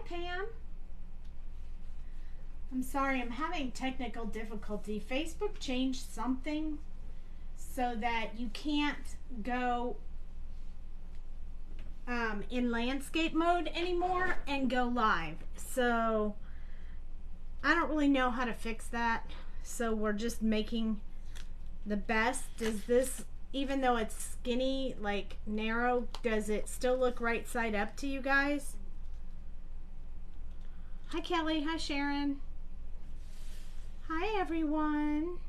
Pam. I'm sorry, I'm having technical difficulty. Facebook changed something so that you can't go in landscape mode anymore and go live. So I don't really know how to fix that. So we're just making the best. Does this, even though it's skinny, like narrow, does it still look right side up to you guys? Hi Kelly, hi Sharon. Hi everyone.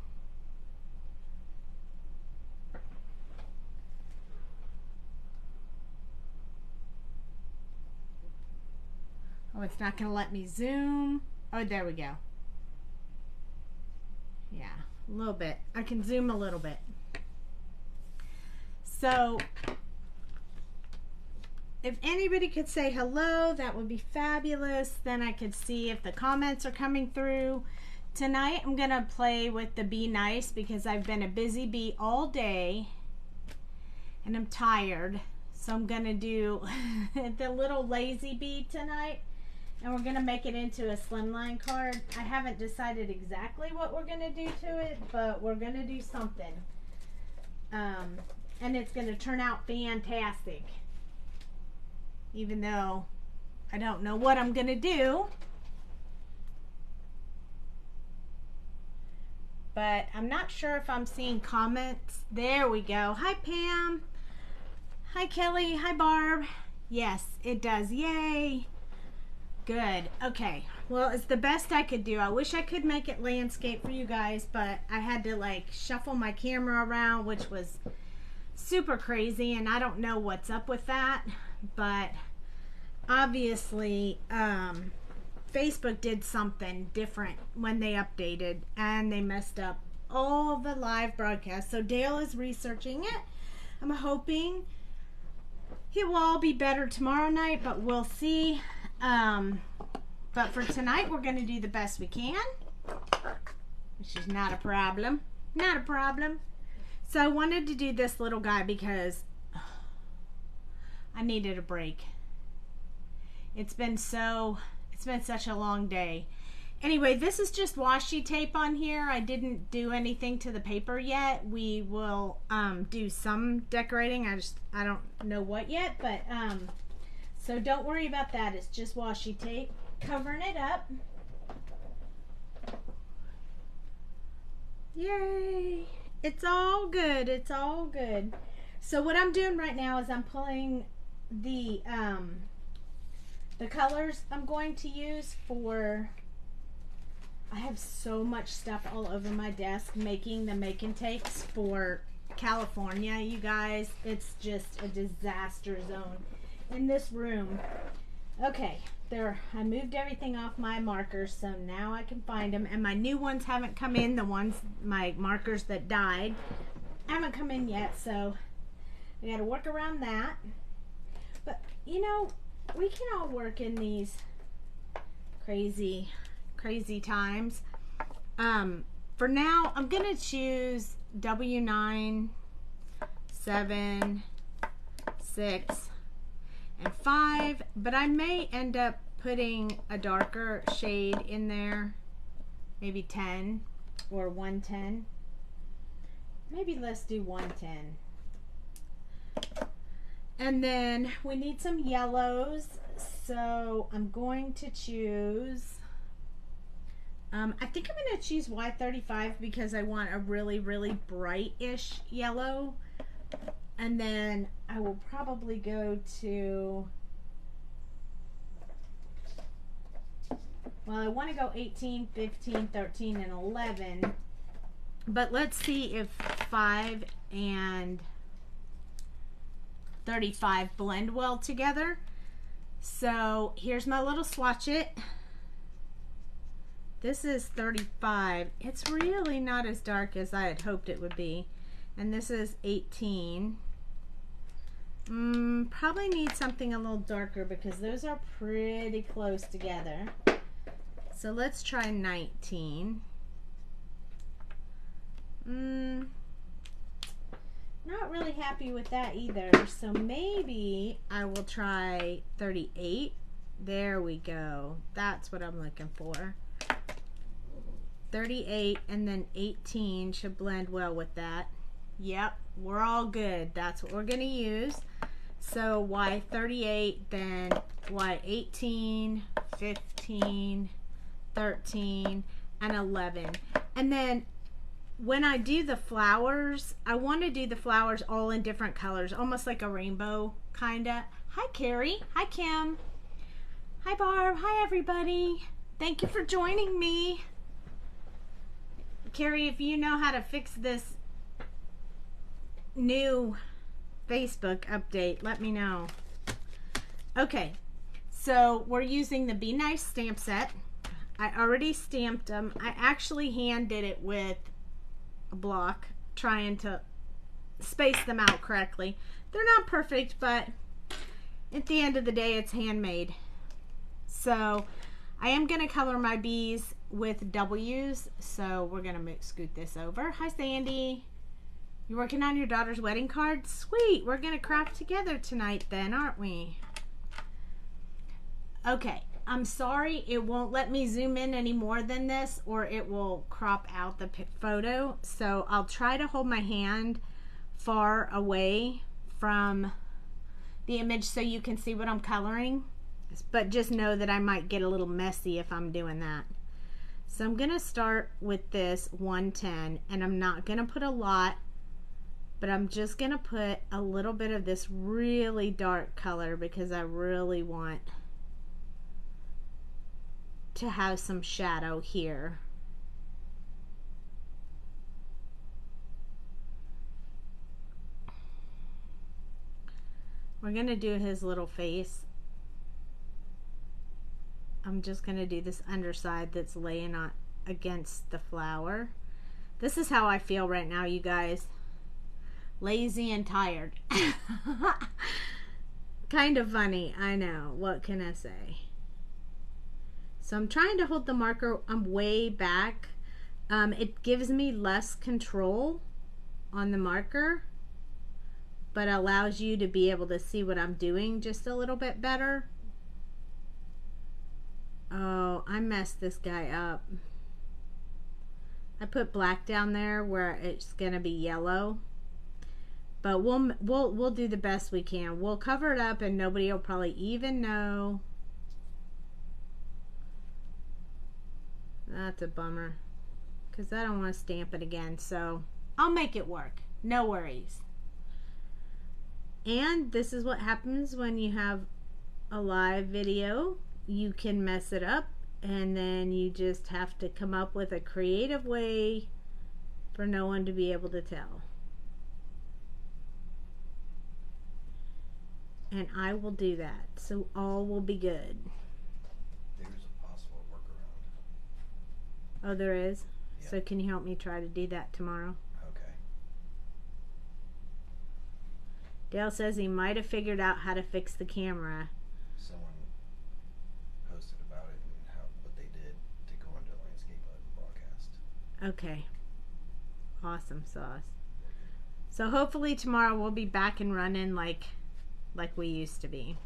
Oh, it's not going to let me zoom. Oh, there we go. Yeah, a little bit. I can zoom a little bit. So, if anybody could say hello, that would be fabulous. Then I could see if the comments are coming through. Tonight, I'm going to play with the Be Nice because I've been a busy bee all day and I'm tired. So I'm going to do the little lazy bee tonight. And we're going to make it into a slimline card. I haven't decided exactly what we're going to do to it, but we're going to do something. And it's going to turn out fantastic. Even though I don't know what I'm going to do. But I'm not sure if I'm seeing comments. There we go. Hi, Pam. Hi, Kelly. Hi, Barb. Yes, it does. Yay. Good. Okay. Well, it's the best I could do. I wish I could make it landscape for you guys, but I had to like shuffle my camera around, which was super crazy, and I don't know what's up with that. But obviously, Facebook did something different when they updated, and they messed up all the live broadcasts. So Dale is researching it. I'm hoping it will all be better tomorrow night, but we'll see. But for tonight, we're going to do the best we can, which is not a problem. Not a problem. So I wanted to do this little guy because I needed a break. It's been such a long day. Anyway, this is just washi tape on here. I didn't do anything to the paper yet. We will do some decorating. I don't know what yet, but so don't worry about that. It's just washi tape covering it up. Yay! It's all good. It's all good. So what I'm doing right now is I'm pulling the colors I'm going to use for. I have so much stuff all over my desk making the make and takes for California, you guys. It's just a disaster zone in this room. Okay, there. I moved everything off my markers, so now I can find them. And my new ones haven't come in. The ones, my markers that died, haven't come in yet. So I got to work around that. But you know, we can all work in these crazy times. For now, I'm gonna choose W9, 7, 6, and 5, but I may end up putting a darker shade in there, maybe 10 or 110. Maybe let's do 110. And then we need some yellows, so I'm going to choose I think I'm going to choose Y35 because I want a really, really bright-ish yellow. And then I will probably go to, well, I want to go 18, 15, 13, and 11. But let's see if 5 and 35 blend well together. So here's my little swatch-it. This is 35. It's really not as dark as I had hoped it would be. And this is 18. Probably need something a little darker because those are pretty close together. So let's try 19. Not really happy with that either. So maybe I will try 38. There we go. That's what I'm looking for. 38 and then 18 should blend well with that. Yep, we're all good. That's what we're going to use. So why 38, then why 18, 15, 13, and 11. And then when I do the flowers, I want to do the flowers all in different colors, almost like a rainbow, kinda. Hi, Carrie. Hi, Kim. Hi, Barb. Hi, everybody. Thank you for joining me. Carrie, if you know how to fix this new Facebook update, let me know. Okay, so we're using the Be Nice stamp set. I already stamped them. I actually hand did it with a block, trying to space them out correctly. They're not perfect, but at the end of the day, it's handmade. So I am going to color my bees with W's, so we're going to scoot this over. Hi, Sandy. You're working on your daughter's wedding card? Sweet. We're going to craft together tonight then, aren't we? Okay. I'm sorry, it won't let me zoom in any more than this, or it will crop out the photo. So I'll try to hold my hand far away from the image so you can see what I'm coloring. But just know that I might get a little messy if I'm doing that. So I'm going to start with this 110, and I'm not going to put a lot, but I'm just going to put a little bit of this really dark color because I really want to have some shadow here. We're gonna do his little face. I'm just gonna do this underside that's laying on against the flower. This is how I feel right now, you guys. Lazy and tired. Kind of funny, I know. What can I say? So I'm trying to hold the marker, I'm way back. It gives me less control on the marker, but allows you to be able to see what I'm doing just a little bit better. Oh, I messed this guy up. I put black down there where it's gonna be yellow, but we'll do the best we can. We'll cover it up and nobody will probably even know. That's a bummer because I don't want to stamp it again, so I'll make it work. No worries. And this is what happens when you have a live video. You can mess it up, and then you just have to come up with a creative way for no one to be able to tell. And I will do that, so all will be good. Oh, there is? Yep. So can you help me try to do that tomorrow? Okay. Dale says he might have figured out how to fix the camera. Someone posted about it and what they did to go into landscape broadcast. Okay. Awesome sauce. So hopefully tomorrow we'll be back and running like we used to be.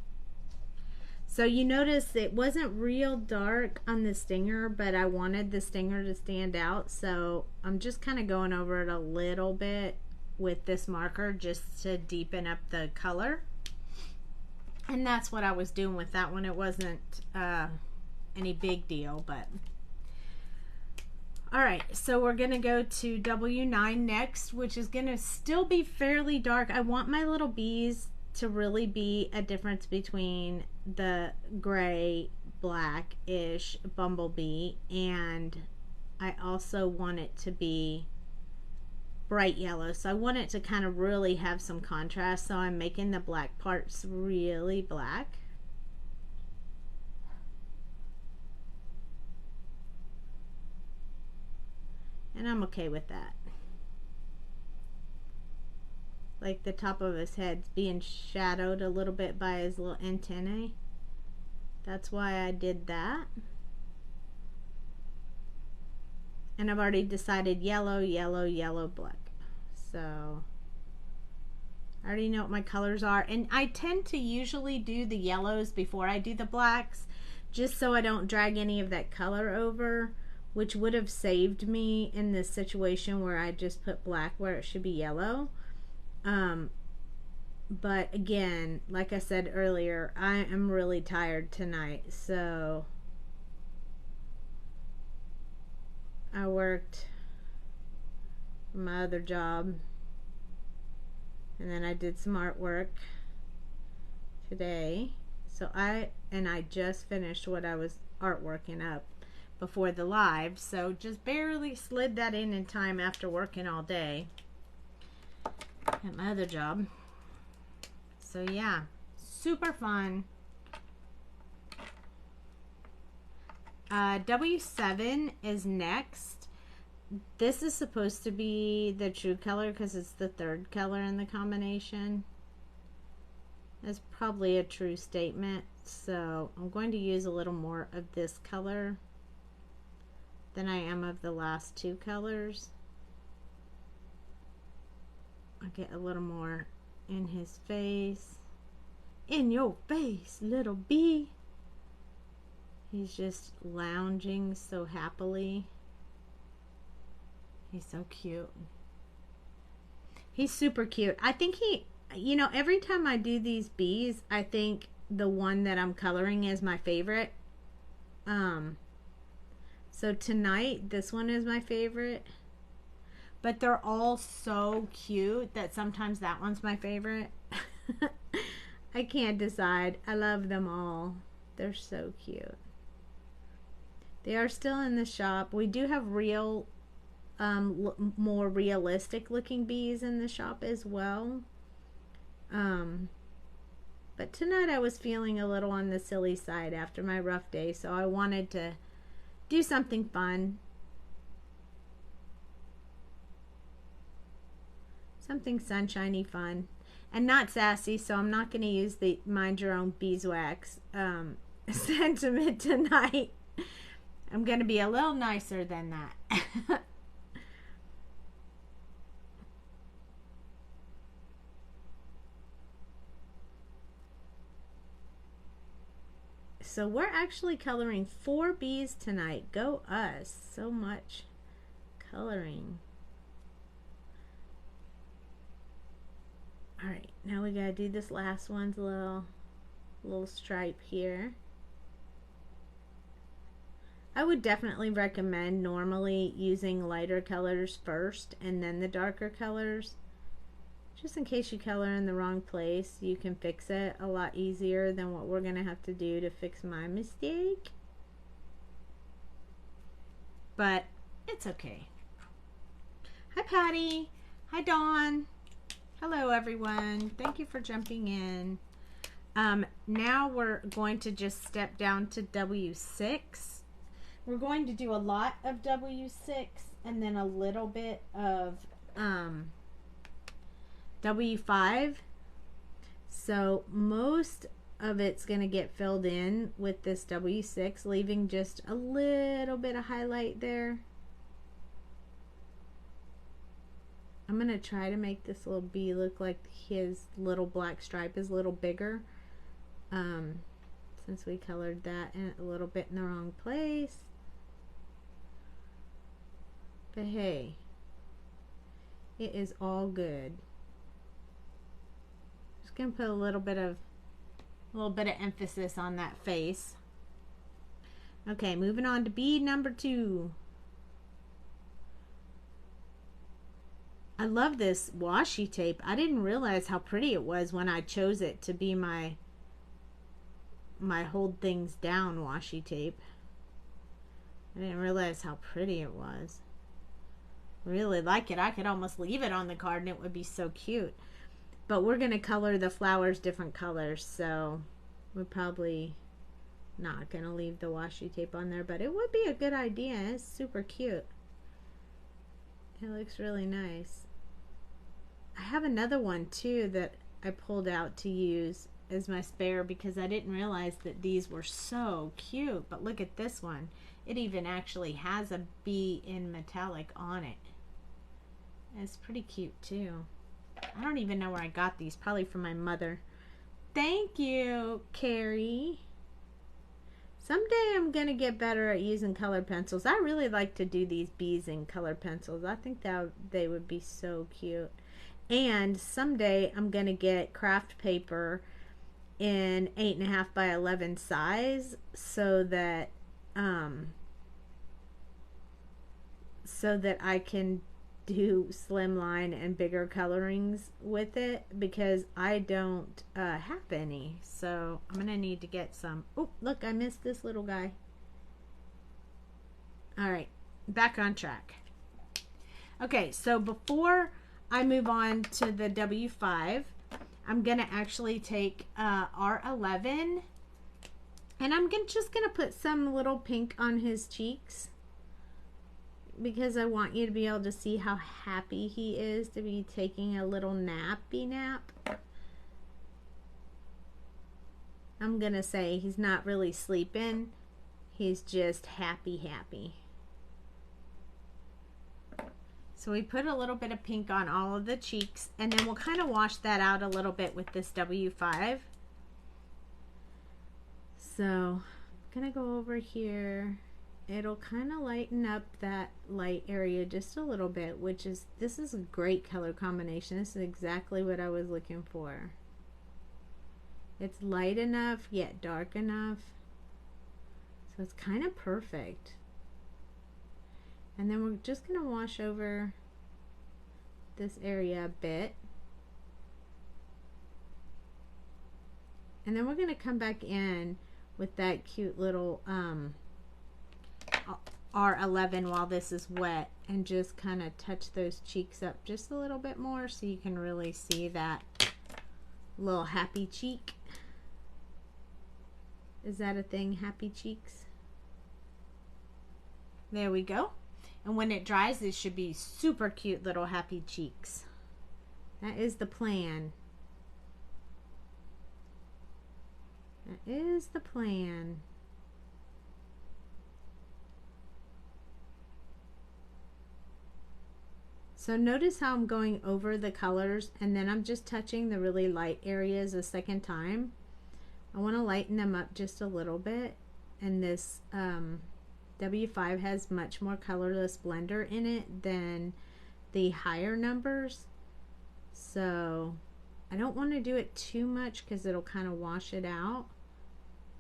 So you notice it wasn't real dark on the stinger, but I wanted the stinger to stand out. So I'm just kind of going over it a little bit with this marker just to deepen up the color. And that's what I was doing with that one. It wasn't any big deal, but. All right, so we're gonna go to W9 next, which is gonna still be fairly dark. I want my little bees to really be a difference between the gray black-ish bumblebee, and I also want it to be bright yellow, so I want it to kind of really have some contrast, so I'm making the black parts really black. And I'm okay with that. Like the top of his head's being shadowed a little bit by his little antennae. That's why I did that. And I've already decided yellow, yellow, yellow, black. So I already know what my colors are, and I tend to usually do the yellows before I do the blacks, just so I don't drag any of that color over, which would have saved me in this situation where I just put black where it should be yellow. But again, like I said earlier, I am really tired tonight, so I worked my other job, and then I did some artwork today. So I just finished what I was artworking up before the live, so just barely slid that in time after working all day at my other job. So yeah, super fun. W7 is next. This is supposed to be the true color because it's the third color in the combination. That's probably a true statement. So I'm going to use a little more of this color than I am of the last two colors. I get a little more in his face. In your face, little bee. He's just lounging so happily. He's so cute. He's super cute. I think he, you know, every time I do these bees, I think the one that I'm coloring is my favorite. So tonight, this one is my favorite. But they're all so cute that sometimes that one's my favorite. I can't decide. I love them all. They're so cute. They are still in the shop. We do have real, more realistic looking bees in the shop as well. But tonight I was feeling a little on the silly side after my rough day, so I wanted to do something fun. Something sunshiny fun. And not sassy, so I'm not going to use the mind your own beeswax sentiment tonight. I'm going to be a little nicer than that. So we're actually coloring 4 bees tonight. Go us. So much coloring. Alright, now we gotta do this last one's little stripe here. I would definitely recommend normally using lighter colors first and then the darker colors. Just in case you color in the wrong place, you can fix it a lot easier than what we're gonna have to do to fix my mistake. But it's okay. Hi Patty. Hi Dawn. Hello everyone. Thank you for jumping in. Now we're going to just step down to W6. We're going to do a lot of W6 and then a little bit of W5. So most of it's going to get filled in with this W6, leaving just a little bit of highlight there. I'm going to try to make this little bee look like his little black stripe is a little bigger. Since we colored that in a little bit in the wrong place. But hey, it is all good. Just gonna put a little bit of emphasis on that face. Okay, moving on to bead number 2. I love this washi tape. I didn't realize how pretty it was when I chose it to be my hold things down washi tape. I didn't realize how pretty it was. Really like it. I could almost leave it on the card and it would be so cute. But we're going to color the flowers different colors, so we're probably not going to leave the washi tape on there, but it would be a good idea. It's super cute. It looks really nice. I have another one too that I pulled out to use as my spare because I didn't realize that these were so cute. But look at this one. It even actually has a bee in metallic on it. It's pretty cute too. I don't even know where I got these. Probably from my mother. Thank you, Carrie. Someday I'm going to get better at using colored pencils. I really like to do these bees in colored pencils. I think that they would be so cute. And someday I'm going to get craft paper in 8.5 by 11 size so that I can do slimline and bigger colorings with it, because I don't have any. So I'm gonna need to get some. Oh, look, I missed this little guy. All right, back on track. Okay, so before I move on to the W5, I'm gonna actually take R11, and I'm just gonna put some little pink on his cheeks, because I want you to be able to see how happy he is to be taking a little nappy nap. I'm gonna say he's not really sleeping, he's just happy. So we put a little bit of pink on all of the cheeks, and then we'll kind of wash that out a little bit with this W5. So I'm gonna go over here. It'll kind of lighten up that light area just a little bit, this is a great color combination. This is exactly what I was looking for. It's light enough yet dark enough, so it's kind of perfect. And then we're just going to wash over this area a bit, and then we're going to come back in with that cute little R11 while this is wet, and just kind of touch those cheeks up just a little bit more so you can really see that little happy cheek. Is that a thing? Happy cheeks? There we go. And when it dries, this should be super cute little happy cheeks. That is the plan. That is the plan. So notice how I'm going over the colors, and then I'm just touching the really light areas a second time. I want to lighten them up just a little bit, and this W5 has much more colorless blender in it than the higher numbers, so I don't want to do it too much because it'll kind of wash it out,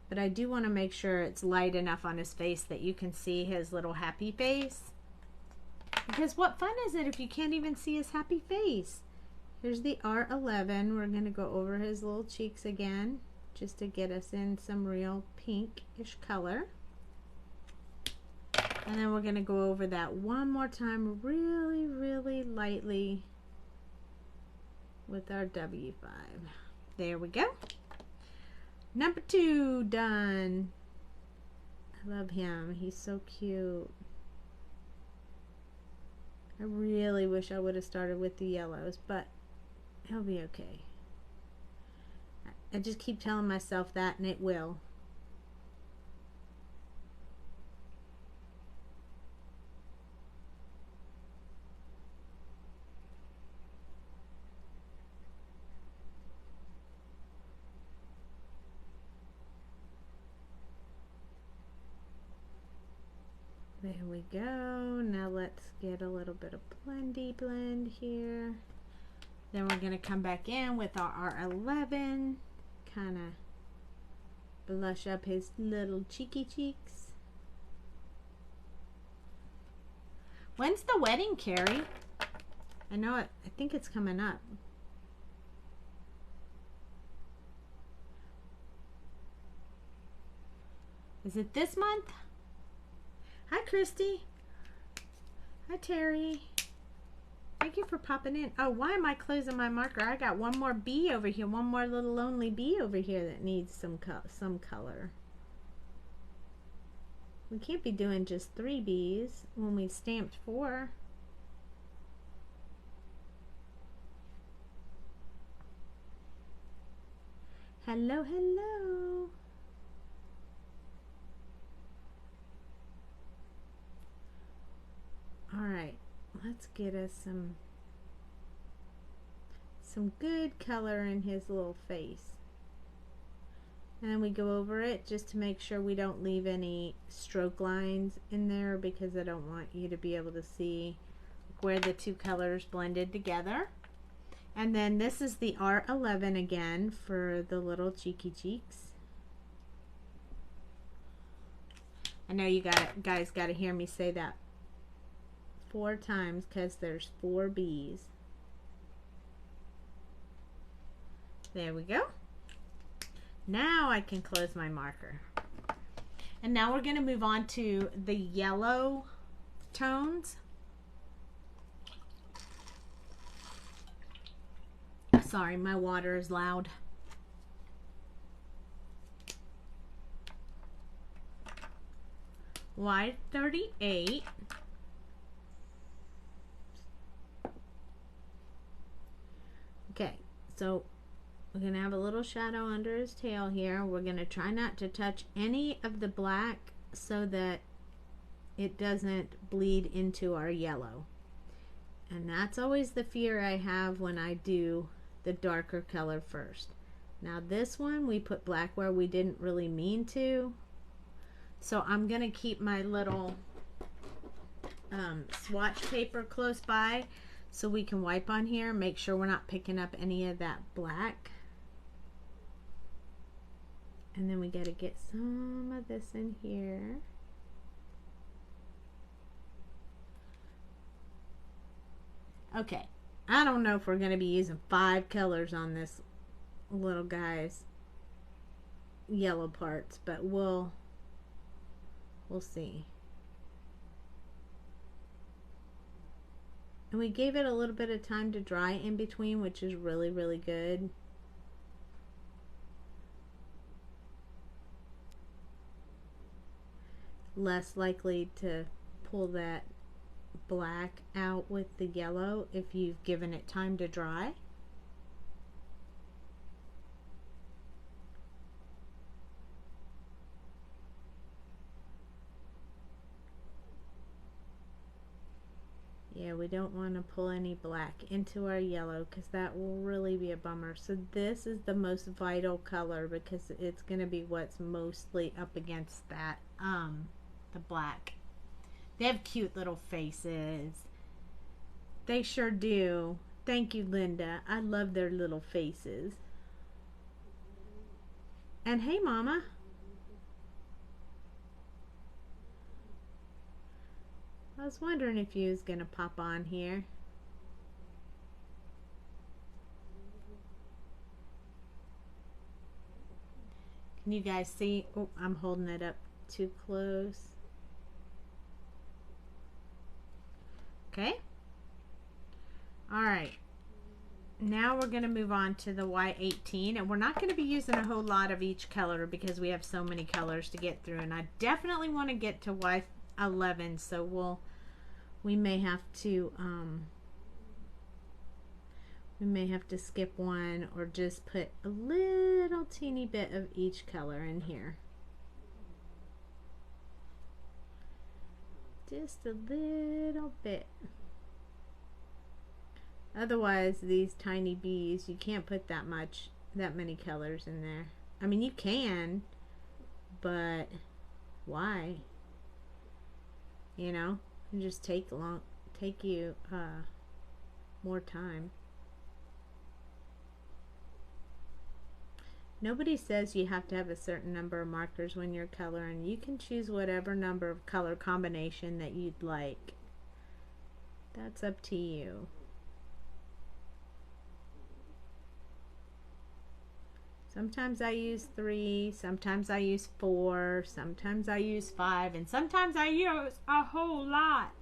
but I do want to make sure it's light enough on his face that you can see his little happy face. Because what fun is it if you can't even see his happy face? Here's the R11. We're going to go over his little cheeks again, just to get us in some real pinkish color. And then we're going to go over that one more time really, really lightly with our W5. There we go. Number 2 done. I love him. He's so cute. I really wish I would have started with the yellows, but he'll be okay. I just keep telling myself that, and it will. There we go. Now let's get a little bit of blendy blend here. Then we're going to come back in with our R11. Kind of blush up his little cheeky cheeks. When's the wedding, Carrie? I know it. I think it's coming up. Is it this month? Hi, Christy. Hi, Terry. Thank you for popping in. Oh, why am I closing my marker? I got one more bee over here. One more little lonely bee over here that needs some color. We can't be doing just 3 bees when we've stamped 4. Hello, hello. All right, let's get us some some good color in his little face. And we go over it just to make sure we don't leave any stroke lines in there, because I don't want you to be able to see where the two colors blended together. And then this is the R11 again for the little cheeky cheeks. I know you guys got to hear me say that 4 times because there's 4 B's. There we go. Now I can close my marker. And now we're going to move on to the yellow tones. Sorry, my water is loud. Wide 38. Okay, so we're going to have a little shadow under his tail here. We're going to try not to touch any of the black so that it doesn't bleed into our yellow. And that's always the fear I have when I do the darker color first. Now this one we put black where we didn't really mean to. So I'm going to keep my little swatch paper close by so we can wipe on here. Make sure we're not picking up any of that black. And then we got to get some of this in here. Okay, I don't know if we're going to be using 5 colors on this little guy's yellow parts, but we'll see. And we gave it a little bit of time to dry in between, which is really, really good. Less likely to pull that black out with the yellow if you've given it time to dry. Yeah, we don't want to pull any black into our yellow because that will really be a bummer. So this is the most vital color because it's going to be what's mostly up against that the black. They have cute little faces. They sure do. Thank you, Linda. I love their little faces. And hey, Mama. I was wondering if you was gonna pop on here. Can you guys see? Oh, I'm holding it up too close. Okay. All right. Now we're going to move on to the Y18, and we're not going to be using a whole lot of each color because we have so many colors to get through, and I definitely want to get to Y11, so we may have to skip one or just put a little teeny bit of each color in here. Just a little bit. Otherwise, these tiny bees, you can't put that many colors in there. I mean, you can, but why? You know, it just take you more time. Nobody says you have to have a certain number of markers when you're coloring. You can choose whatever number of color combination that you'd like. That's up to you. Sometimes I use 3, sometimes I use 4, sometimes I use 5, and sometimes I use a whole lot.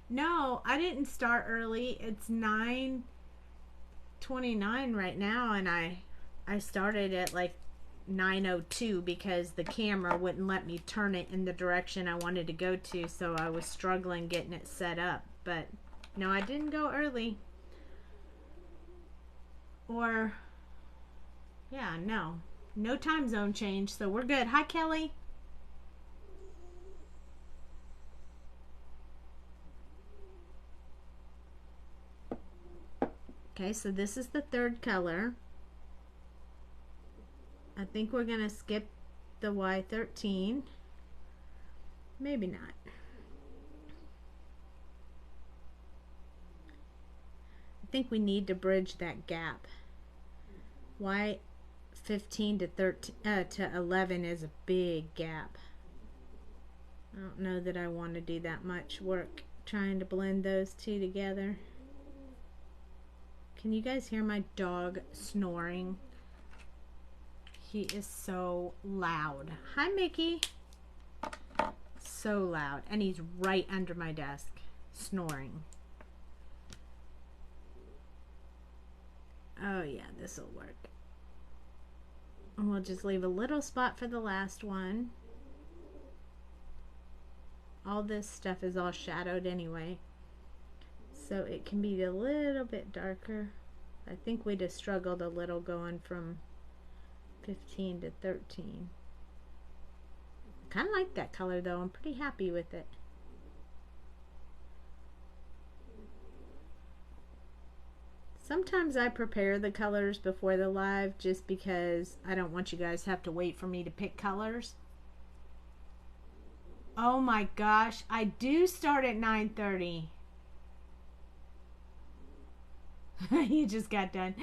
No, I didn't start early. It's 9:29 right now, and I started at like 9:02 because the camera wouldn't let me turn it in the direction I wanted to go to, so I was struggling getting it set up. But no, I didn't go early. Or yeah, no time zone change, so we're good. Hi, Kelly. Okay, so this is the third color. I think we're going to skip the Y13. Maybe not. I think we need to bridge that gap. Y15 to 11 is a big gap. I don't know that I want to do that much work trying to blend those two together. Can you guys hear my dog snoring? He is so loud. Hi, Mickey. So loud. And he's right under my desk, snoring. Oh yeah, this will work. And we'll just leave a little spot for the last one. All this stuff is all shadowed anyway, so it can be a little bit darker. I think we just struggled a little going from 15 to 13. Kind of like that color though. I'm pretty happy with it. Sometimes I prepare the colors before the live just because I don't want you guys to have to wait for me to pick colors. Oh my gosh, I do start at 9:30. You just got done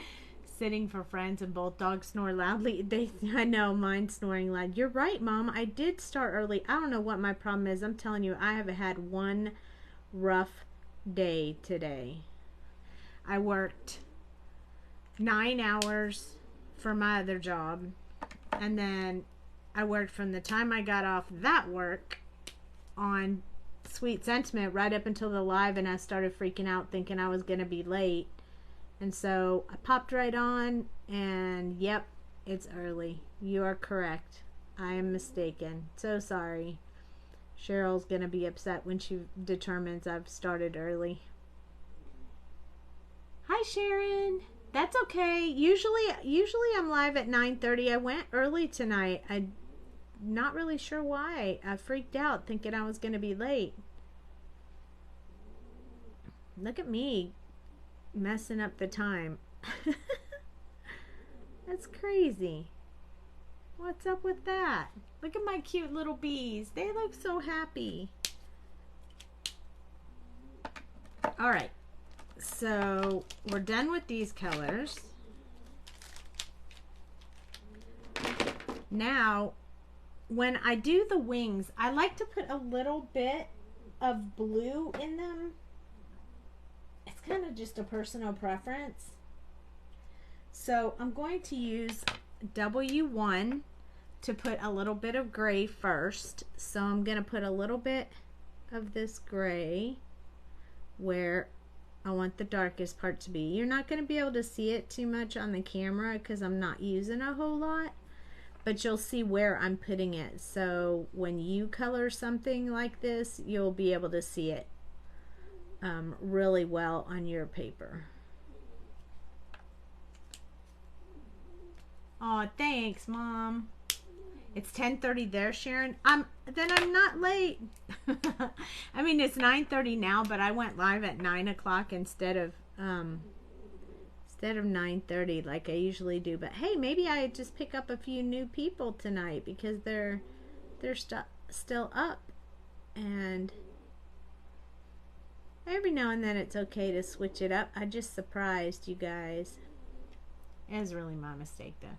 sitting for friends and both dogs snore loudly. I know, mine's snoring loud. You're right, Mom. I did start early. I don't know what my problem is. I'm telling you, I have had one rough day today. I worked 9 hours for my other job, and then I worked from the time I got off that work on Sweet Sentiment right up until the live, and I started freaking out thinking I was going to be late. And so I popped right on, and yep, it's early. You are correct. I am mistaken. So sorry. Cheryl's going to be upset when she determines I've started early. Hi, Sharon. That's okay. Usually I'm live at 9:30. I went early tonight. I'm not really sure why. I freaked out thinking I was going to be late. Look at me messing up the time. That's crazy. What's up with that? Look at my cute little bees. They look so happy. All right. So we're done with these colors. Now, when I do the wings, I like to put a little bit of blue in them. It's kind of just a personal preference. So I'm going to use W1 to put a little bit of gray first. So I'm going to put a little bit of this gray where I want the darkest part to be. You're not going to be able to see it too much on the camera because I'm not using a whole lot, but you'll see where I'm putting it. So when you color something like this, you'll be able to see it really well on your paper. Oh, thanks, Mom. It's 10:30 there, Sharon. Then I'm not late. I mean, it's 9:30 now, but I went live at 9 o'clock instead of 9:30 like I usually do. But hey, maybe I just pick up a few new people tonight because they're still up, and every now and then it's okay to switch it up. I just surprised you guys. It was really my mistake though.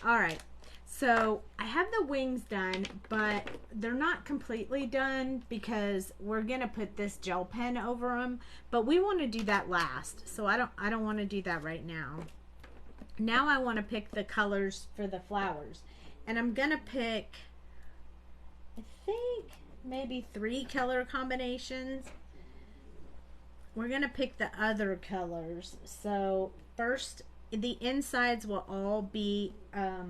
Alright, so I have the wings done, but they're not completely done because we're going to put this gel pen over them, but we want to do that last, so I don't want to do that right now. Now I want to pick the colors for the flowers, and I'm going to pick, I think, maybe 3 color combinations. We're going to pick the other colors. So first, the insides will all be a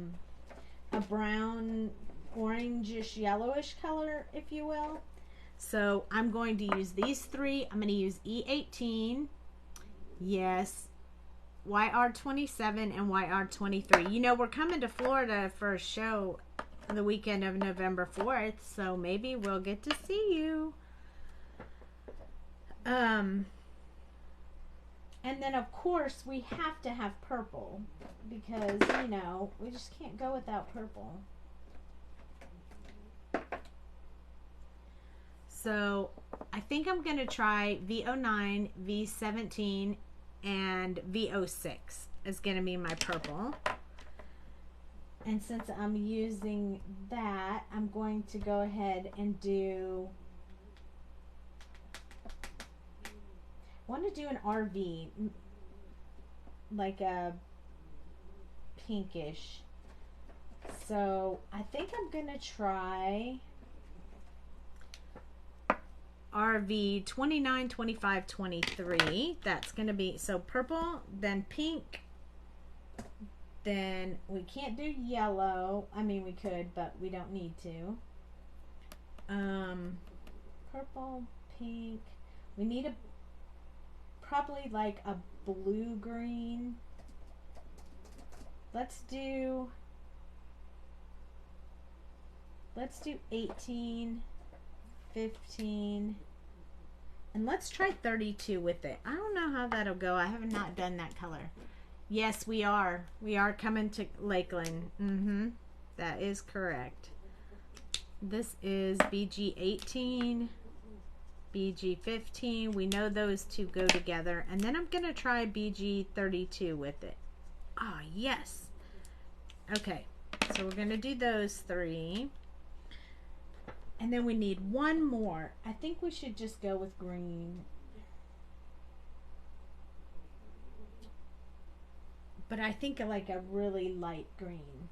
brown, orangish, yellowish color, if you will. So I'm going to use these 3. I'm going to use E18, yes, YR27, and YR23. You know, we're coming to Florida for a show the weekend of November 4th, so maybe we'll get to see you. And then of course we have to have purple because, you know, we just can't go without purple. So I think I'm going to try V09, V17, and V06 is going to be my purple. And since I'm using that, I'm going to go ahead and do, I want to do an RV, like a pinkish. So I think I'm going to try RV 29, 25, 23. That's going to be, so purple, then pink, then we can't do yellow. I mean, we could, but we don't need to. Purple, pink. We need a, probably like a blue green. Let's do 18, 15, and let's try 32 with it. I don't know how that'll go. I have not done that color. Yes, we are. We are coming to Lakeland. That is correct. This is BG 18, BG 15. We know those two go together. And then I'm going to try BG 32 with it. Ah, yes. Okay, so we're going to do those three. And then we need one more. I think we should just go with green. But I think like a really light green.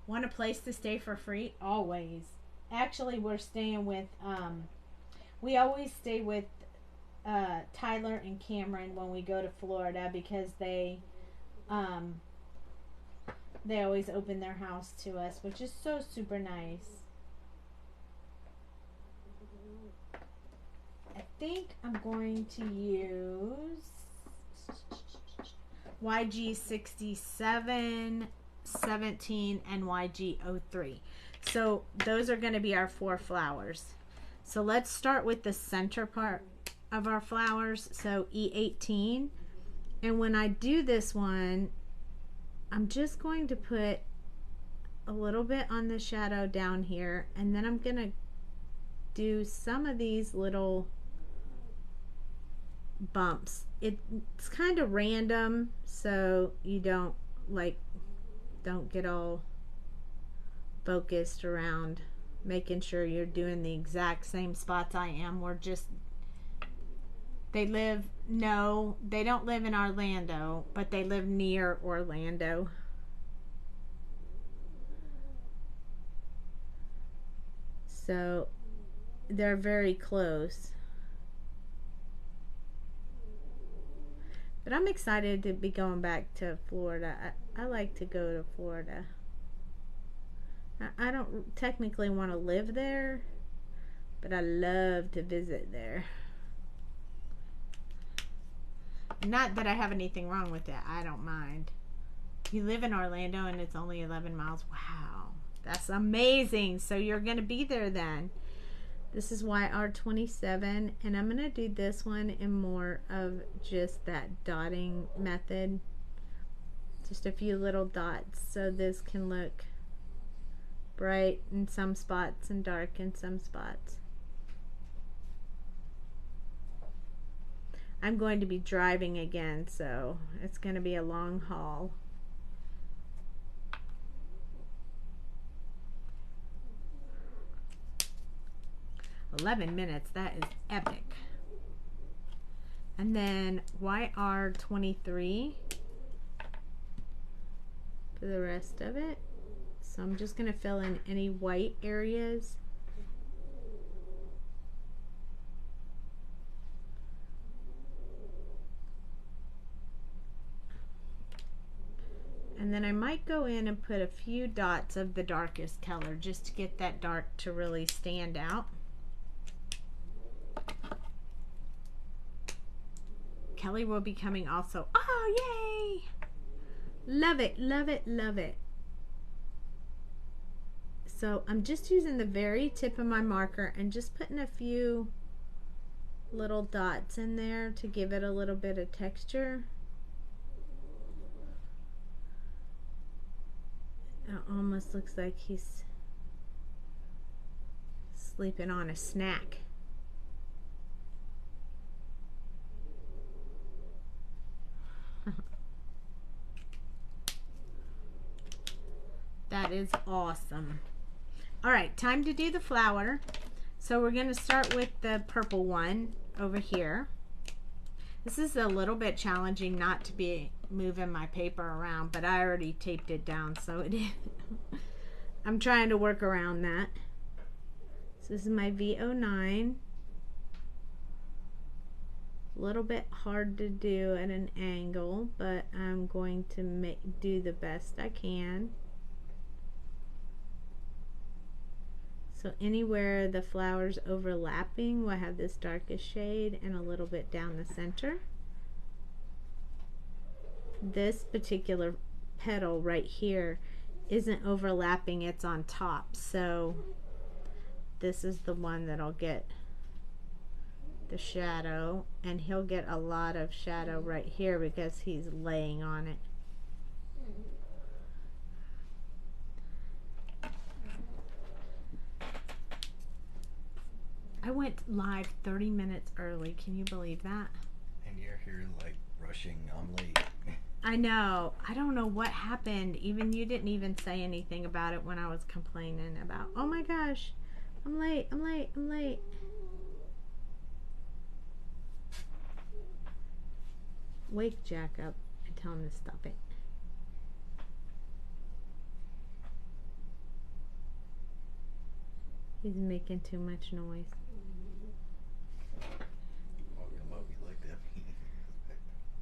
Want a place to stay for free? Always. Actually, we're staying with, we always stay with Tyler and Cameron when we go to Florida because they always open their house to us, which is so super nice. I think I'm going to use YG 67, 17, and YG 03. So those are going to be our 4 flowers. So let's start with the center part of our flowers. So E18. And when I do this one, I'm just going to put a little bit on the shadow down here, and then I'm going to do some of these little bumps. It's kind of random, so you don't get all focused around making sure you're doing the exact same spots I am. They don't live in Orlando, but they live near Orlando. So they're very close. But I'm excited to be going back to Florida. I like to go to Florida. I don't technically want to live there, but I love to visit there. Not that I have anything wrong with that. I don't mind. You live in Orlando and it's only 11 miles. Wow. That's amazing. So you're going to be there then. This is YR27, and I'm going to do this one in more of just that dotting method. Just a few little dots so this can look bright in some spots and dark in some spots. I'm going to be driving again, so it's going to be a long haul. $11 minutes, that is epic. And then YR23 for the rest of it. So I'm just going to fill in any white areas. And then I might go in and put a few dots of the darkest color just to get that dark to really stand out. Kelly will be coming also. Oh, yay! Love it, love it, love it. So I'm just using the very tip of my marker and just putting a few little dots in there to give it a little bit of texture. It almost looks like he's sleeping on a snack. That is awesome. All right, time to do the flower. So we're going to start with the purple one over here. This is a little bit challenging not to be moving my paper around, but I already taped it down, so it is. I'm trying to work around that. So this is my V09. A little bit hard to do at an angle, but I'm going to do the best I can. So anywhere the flower's overlapping, we'll have this darkest shade and a little bit down the center. This particular petal right here isn't overlapping, it's on top. So this is the one that'll get the shadow, and he'll get a lot of shadow right here because he's laying on it. I went live 30 minutes early. Can you believe that? And you're here like rushing. I'm late. I know. I don't know what happened. Even you didn't even say anything about it when I was complaining about, oh my gosh, I'm late, I'm late, I'm late. Wake Jack up and tell him to stop it. He's making too much noise.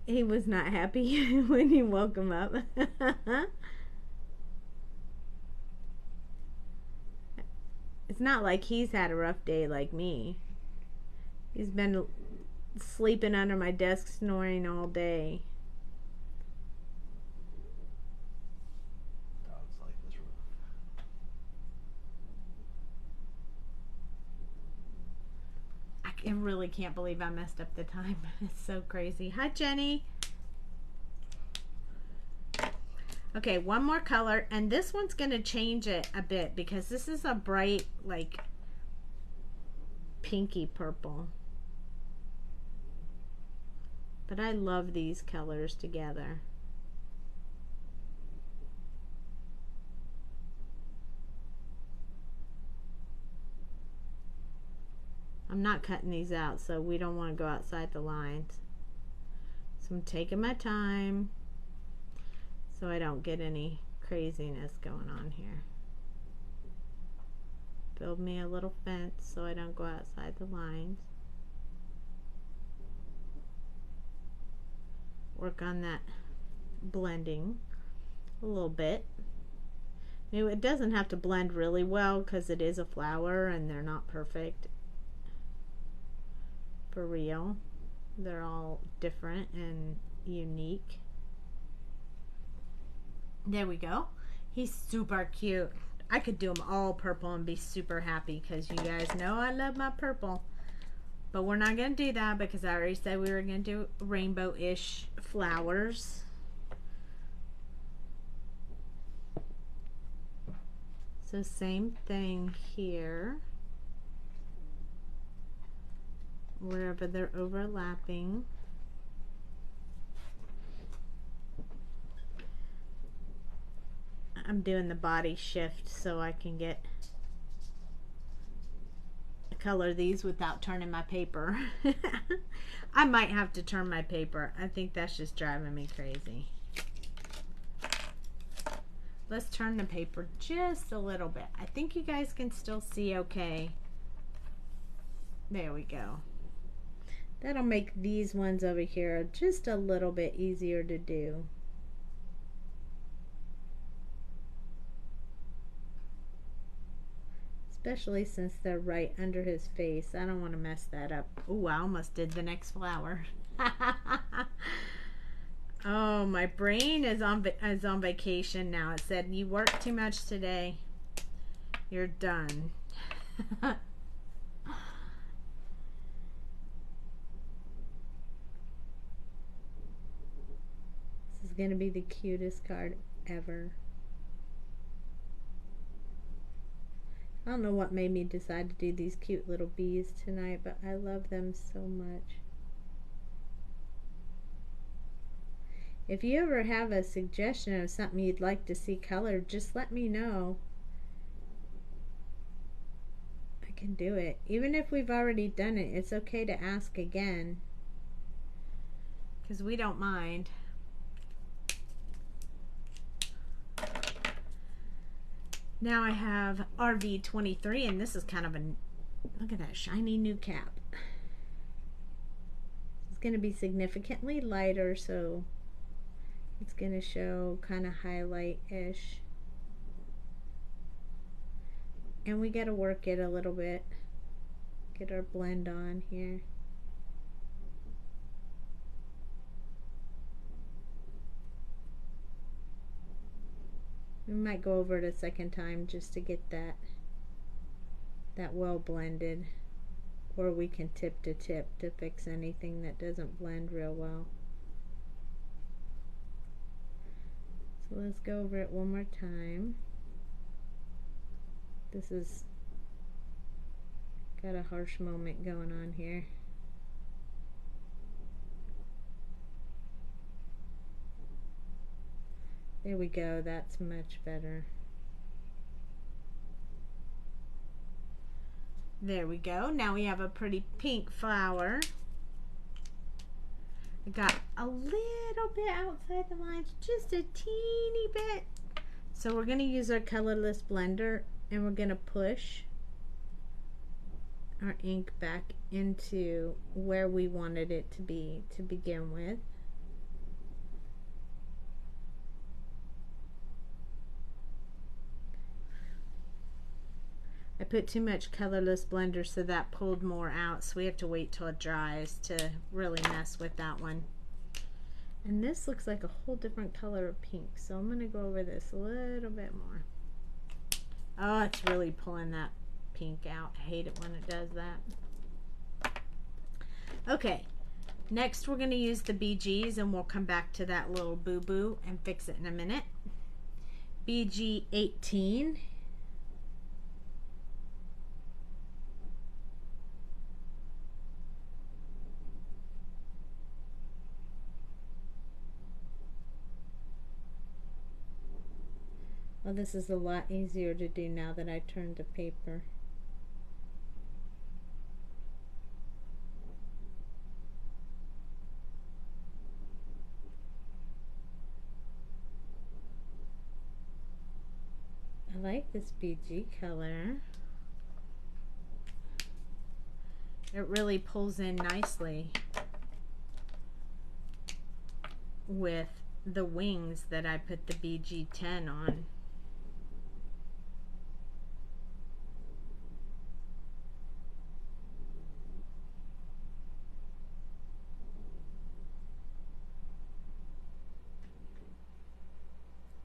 He was not happy when you woke him up. It's not like he's had a rough day like me. He's been sleeping under my desk snoring all day. Dog's life is rough. I really can't believe I messed up the time. It's so crazy. Hi, Jenny. Okay, one more color, and this one's going to change it a bit because this is a bright, like, pinky purple. But I love these colors together. I'm not cutting these out, so we don't want to go outside the lines. So I'm taking my time so I don't get any craziness going on here. Build me a little fence so I don't go outside the lines. Work on that blending a little bit. Now, it doesn't have to blend really well because it is a flower and they're not perfect. For real, they're all different and unique. There we go. He's super cute. I could do them all purple and be super happy because you guys know I love my purple. But we're not going to do that because I already said we were going to do rainbow-ish flowers. So same thing here. Wherever they're overlapping. I'm doing the body shift so I can color these without turning my paper. I might have to turn my paper. I think that's just driving me crazy. Let's turn the paper just a little bit. I think you guys can still see okay. There we go. That'll make these ones over here just a little bit easier to do. Especially since they're right under his face. I don't want to mess that up. Ooh, I almost did the next flower. Oh, my brain is on vacation now. It said, you worked too much today. You're done. This is going to be the cutest card ever. I don't know what made me decide to do these cute little bees tonight, but I love them so much. If you ever have a suggestion of something you'd like to see colored, just let me know. I can do it. Even if we've already done it, it's okay to ask again, because we don't mind. Now I have RV23, and this is kind of a, look at that shiny new cap. It's going to be significantly lighter, so it's going to show kind of highlight-ish. And we got to work it a little bit. Get our blend on here. We might go over it a second time just to get that well blended. Or we can tip to tip to fix anything that doesn't blend real well. So let's go over it one more time. This is got a harsh moment going on here. There we go, that's much better. There we go. Now we have a pretty pink flower. I got a little bit outside the lines, just a teeny bit. So we're going to use our colorless blender, and we're going to push our ink back into where we wanted it to be to begin with. I put too much colorless blender, so that pulled more out, so we have to wait till it dries to really mess with that one. And this looks like a whole different color of pink, so I'm going to go over this a little bit more. Oh, it's really pulling that pink out. I hate it when it does that. Okay, next we're going to use the BGs, and we'll come back to that little boo-boo and fix it in a minute. BG 18. Well, this is a lot easier to do now that I turned the paper. I like this BG color. It really pulls in nicely with the wings that I put the BG 10 on.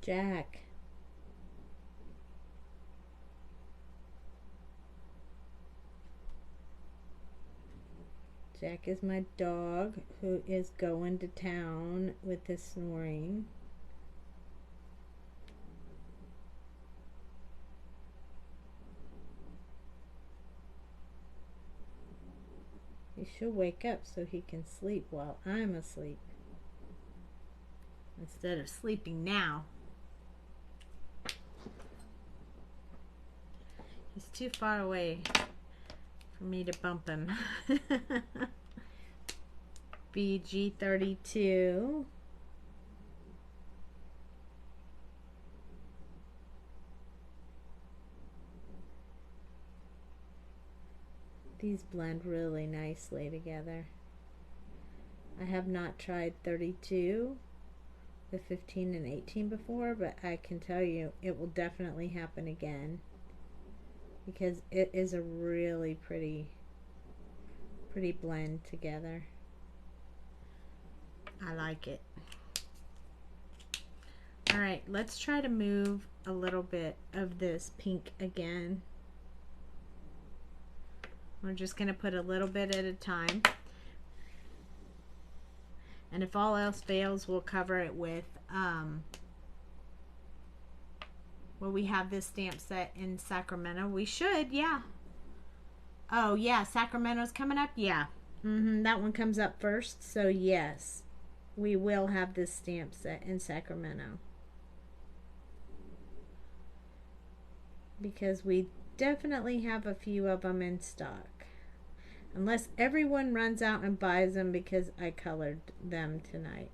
Jack. Jack is my dog who is going to town with his snoring. He should wake up so he can sleep while I'm asleep, instead of sleeping now. He's too far away for me to bump him. BG 32. These blend really nicely together. I have not tried 32, the 15 and 18 before, but I can tell you it will definitely happen again, because it is a really pretty blend together. I like it. All right, let's try to move a little bit of this pink again. We're just going to put a little bit at a time. And if all else fails, we'll cover it with, well, we have this stamp set in Sacramento. We should, yeah. Oh, yeah, Sacramento's coming up? Yeah. That one comes up first. So, yes, we will have this stamp set in Sacramento. Because we definitely have a few of them in stock. Unless everyone runs out and buys them because I colored them tonight.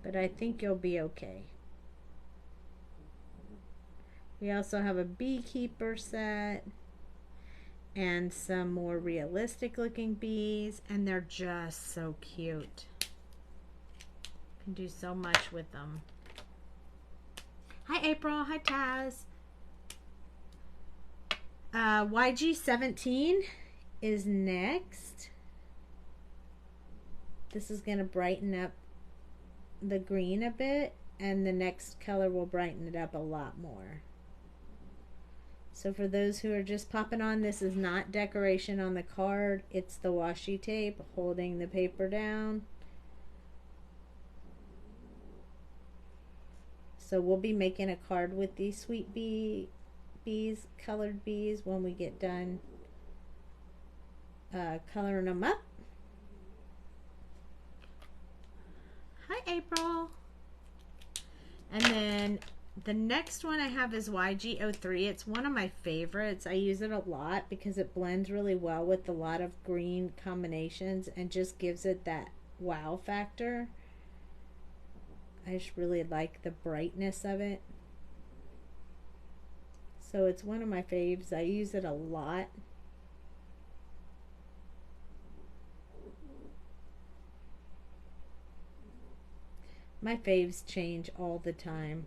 But I think you'll be okay. We also have a beekeeper set and some more realistic looking bees, and they're just so cute. You can do so much with them. Hi April, hi Taz. YG17 is next. This is going to brighten up the green a bit, and the next color will brighten it up a lot more. So for those who are just popping on, this is not decoration on the card. It's the washi tape holding the paper down. So we'll be making a card with these sweet bees, colored bees, when we get done coloring them up. Hi April. And then the next one I have is YG03. It's one of my favorites. I use it a lot because it blends really well with a lot of green combinations and just gives it that wow factor. I just really like the brightness of it. So it's one of my faves. I use it a lot. My faves change all the time.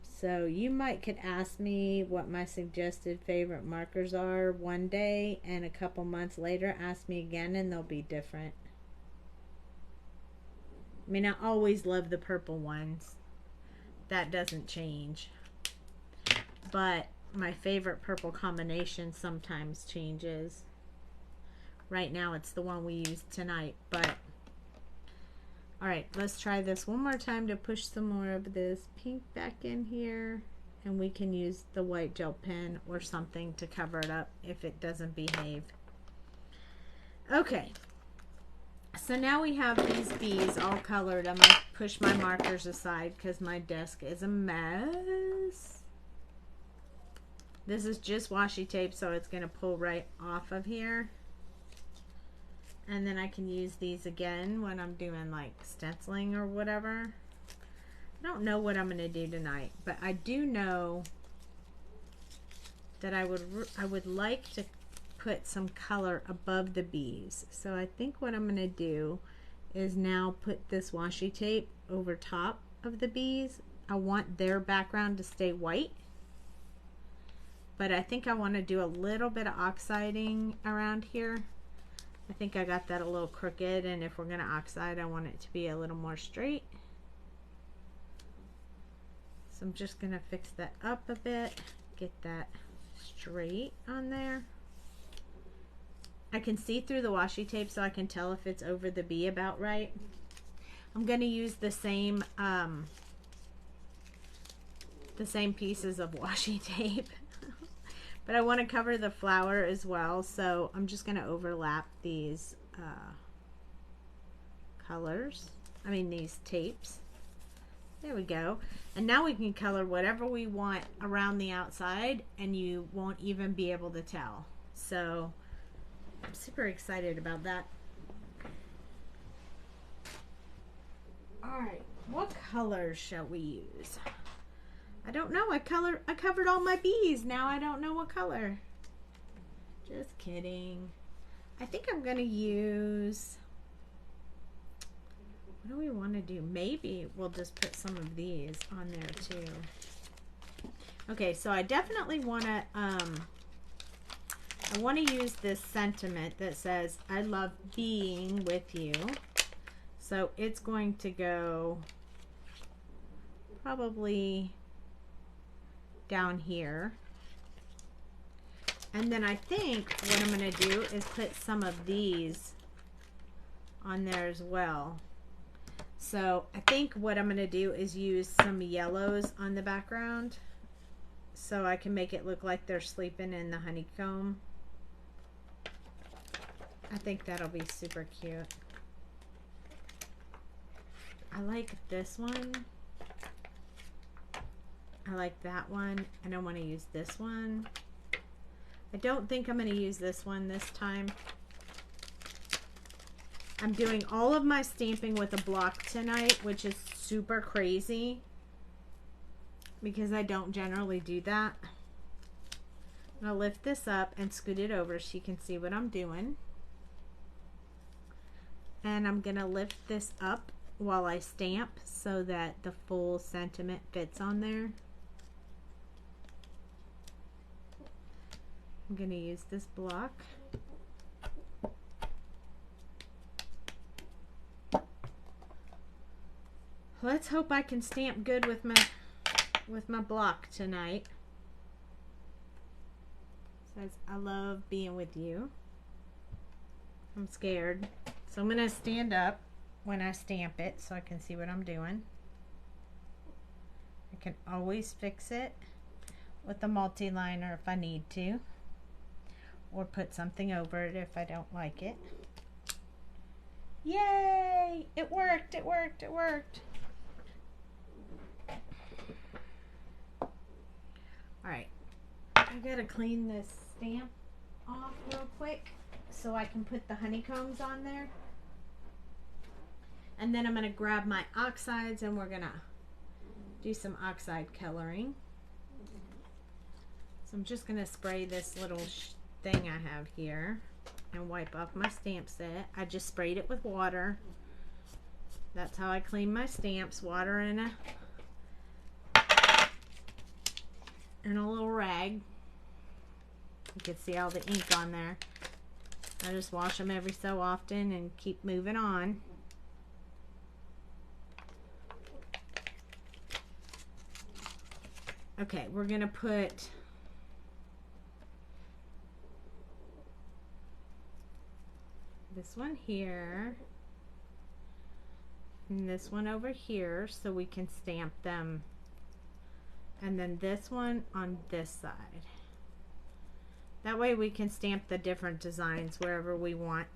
So you could ask me what my suggested favorite markers are one day, and a couple months later ask me again and they'll be different. I mean, I always love the purple ones. That doesn't change. But my favorite purple combination sometimes changes. Right now it's the one we used tonight, but alright, let's try this one more time to push some more of this pink back in here, and we can use the white gel pen or something to cover it up if it doesn't behave. Okay, so now we have these bees all colored. I'm going to push my markers aside because my desk is a mess. This is just washi tape, so it's going to pull right off of here. And then I can use these again when I'm doing like stenciling or whatever. I don't know what I'm going to do tonight, but I do know that I would like to put some color above the bees. So I think what I'm going to do is now put this washi tape over top of the bees. I want their background to stay white, but I think I want to do a little bit of oxiding around here. I think I got that a little crooked, and if we're going to oxide, I want it to be a little more straight. So I'm just going to fix that up a bit, get that straight on there. I can see through the washi tape, so I can tell if it's over the bee about right. I'm going to use the same pieces of washi tape. But I want to cover the flower as well, so I'm just going to overlap these these tapes. There we go. And now we can color whatever we want around the outside, and you won't even be able to tell. So I'm super excited about that. Alright, what colors shall we use? I don't know. I covered all my bees. Now I don't know what color. Just kidding. I think I'm going to use... What do we want to do? Maybe we'll just put some of these on there too. Okay, so I definitely want to... I want to use this sentiment that says, I love being with you. So it's going to go probably down here. And then I think what I'm going to do is put some of these on there as well. So I think what I'm going to do is use some yellows on the background so I can make it look like they're sleeping in the honeycomb. I think that'll be super cute. I like this one. I like that one. I don't want to use this one. I don't think I'm going to use this one this time. I'm doing all of my stamping with a block tonight, which is super crazy because I don't generally do that. I'm going to lift this up and scoot it over so you can see what I'm doing. And I'm going to lift this up while I stamp so that the full sentiment fits on there. I'm going to use this block. Let's hope I can stamp good with my block tonight. It says, I love being with you. I'm scared. So I'm going to stand up when I stamp it so I can see what I'm doing. I can always fix it with a multi-liner if I need to, or put something over it if I don't like it. Yay! It worked, it worked, it worked. Alright, I gotta clean this stamp off real quick so I can put the honeycombs on there. And then I'm gonna grab my oxides and we're gonna do some oxide coloring. So I'm just gonna spray this little thing I have here and wipe off my stamp set. I just sprayed it with water. That's how I clean my stamps. Water in a little rag. You can see all the ink on there. I just wash them every so often and keep moving on. Okay, we're gonna put this one here and this one over here so we can stamp them, and then this one on this side. That way we can stamp the different designs wherever we want.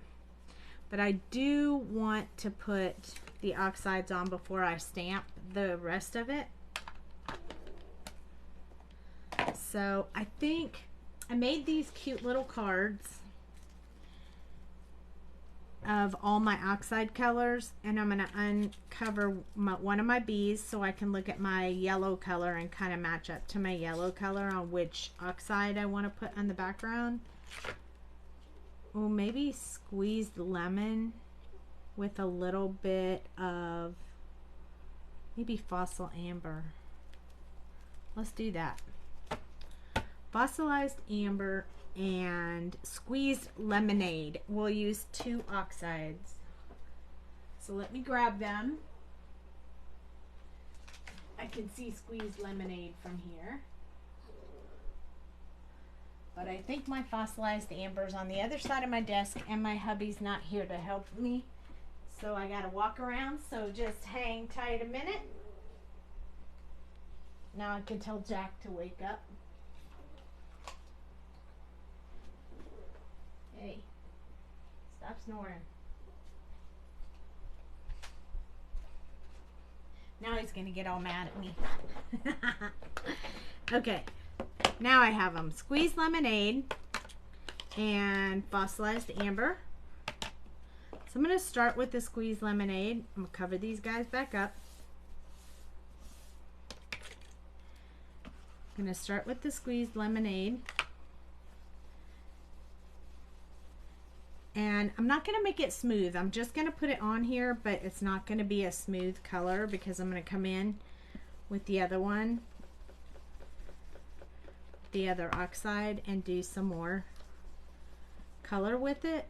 But I do want to put the oxides on before I stamp the rest of it. So I think I made these cute little cards of all my oxide colors, and I'm going to uncover one of my bees so I can look at my yellow color and kind of match up to my yellow color on which oxide I want to put on the background. Well, maybe squeezed lemon with a little bit of maybe fossil amber. Let's do that. Fossilized amber and squeezed lemonade. We'll use 2 oxides. So let me grab them. I can see squeezed lemonade from here. But I think my fossilized amber's on the other side of my desk and my hubby's not here to help me. So I gotta walk around, so just hang tight a minute. Now I can tell Jack to wake up. Hey, stop snoring. Now he's gonna get all mad at me. Okay, now I have them squeezed lemonade and fossilized amber. So I'm gonna start with the squeezed lemonade. I'm gonna cover these guys back up. I'm gonna start with the squeezed lemonade. And I'm not going to make it smooth. I'm just going to put it on here, but it's not going to be a smooth color because I'm going to come in with the other one, the other oxide, and do some more color with it.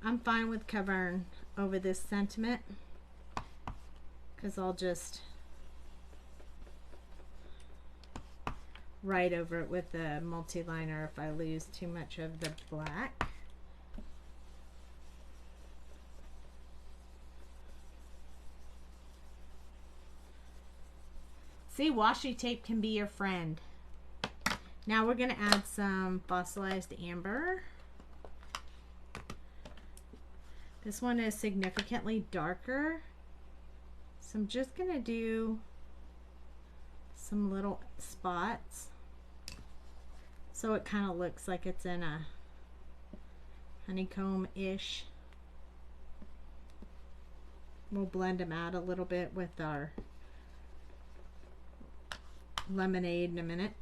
I'm fine with covering over this sentiment because I'll just write over it with the multi-liner if I lose too much of the black. See, washi tape can be your friend. Now we're going to add some fossilized amber. This one is significantly darker. So I'm just going to do some little spots so it kind of looks like it's in a honeycomb-ish. We'll blend them out a little bit with our lemonade in a minute.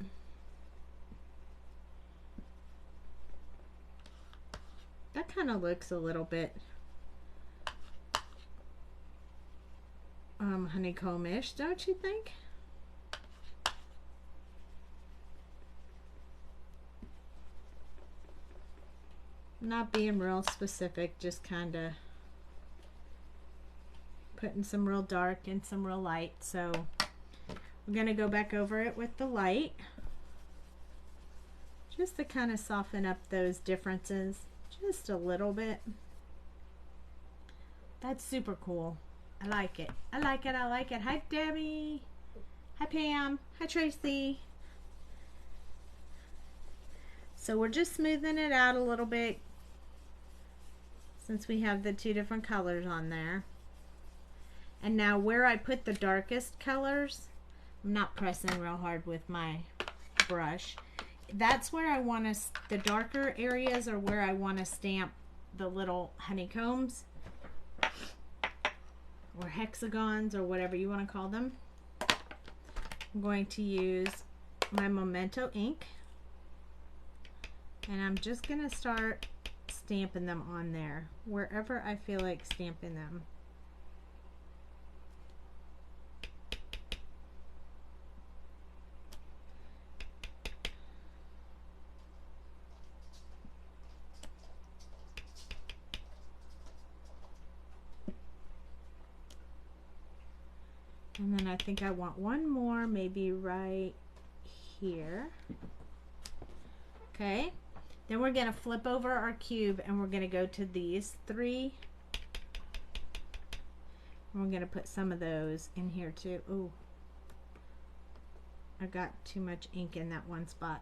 That kind of looks a little bit honeycomb-ish, don't you think? Not being real specific, just kind of putting some real dark and some real light. So we're going to go back over it with the light just to kind of soften up those differences just a little bit. That's super cool. I like it. I like it. I like it. Hi, Debbie. Hi, Pam. Hi, Tracy. So we're just smoothing it out a little bit since we have the two different colors on there. And now where I put the darkest colors, I'm not pressing real hard with my brush. That's where I want to, the darker areas are where I want to stamp the little honeycombs or hexagons or whatever you want to call them. I'm going to use my Memento ink and I'm just going to start stamping them on there wherever I feel like stamping them. And then I think I want one more, maybe right here. Okay. Then we're going to flip over our cube and we're going to go to these three. And we're going to put some of those in here too. Ooh. I got too much ink in that one spot.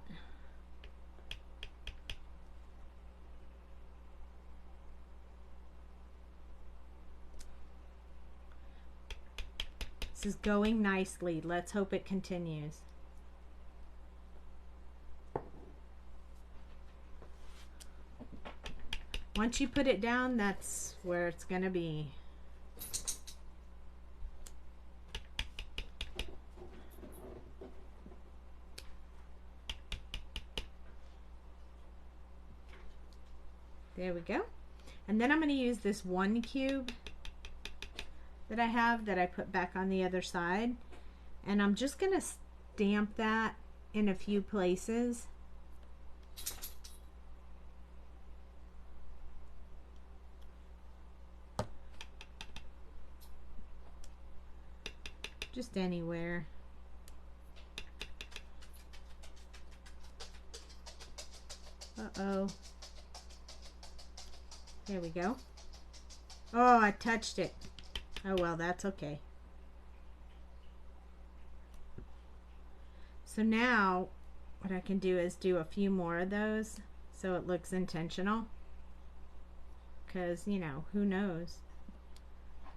This is going nicely. Let's hope it continues. Once you put it down, that's where it's going to be. There we go. And then I'm going to use this one cube that I have that I put back on the other side, and I'm just going to stamp that in a few places. Just anywhere. Uh-oh. There we go. Oh, I touched it. Oh well, that's okay. So now what I can do is do a few more of those so it looks intentional. Because, you know, who knows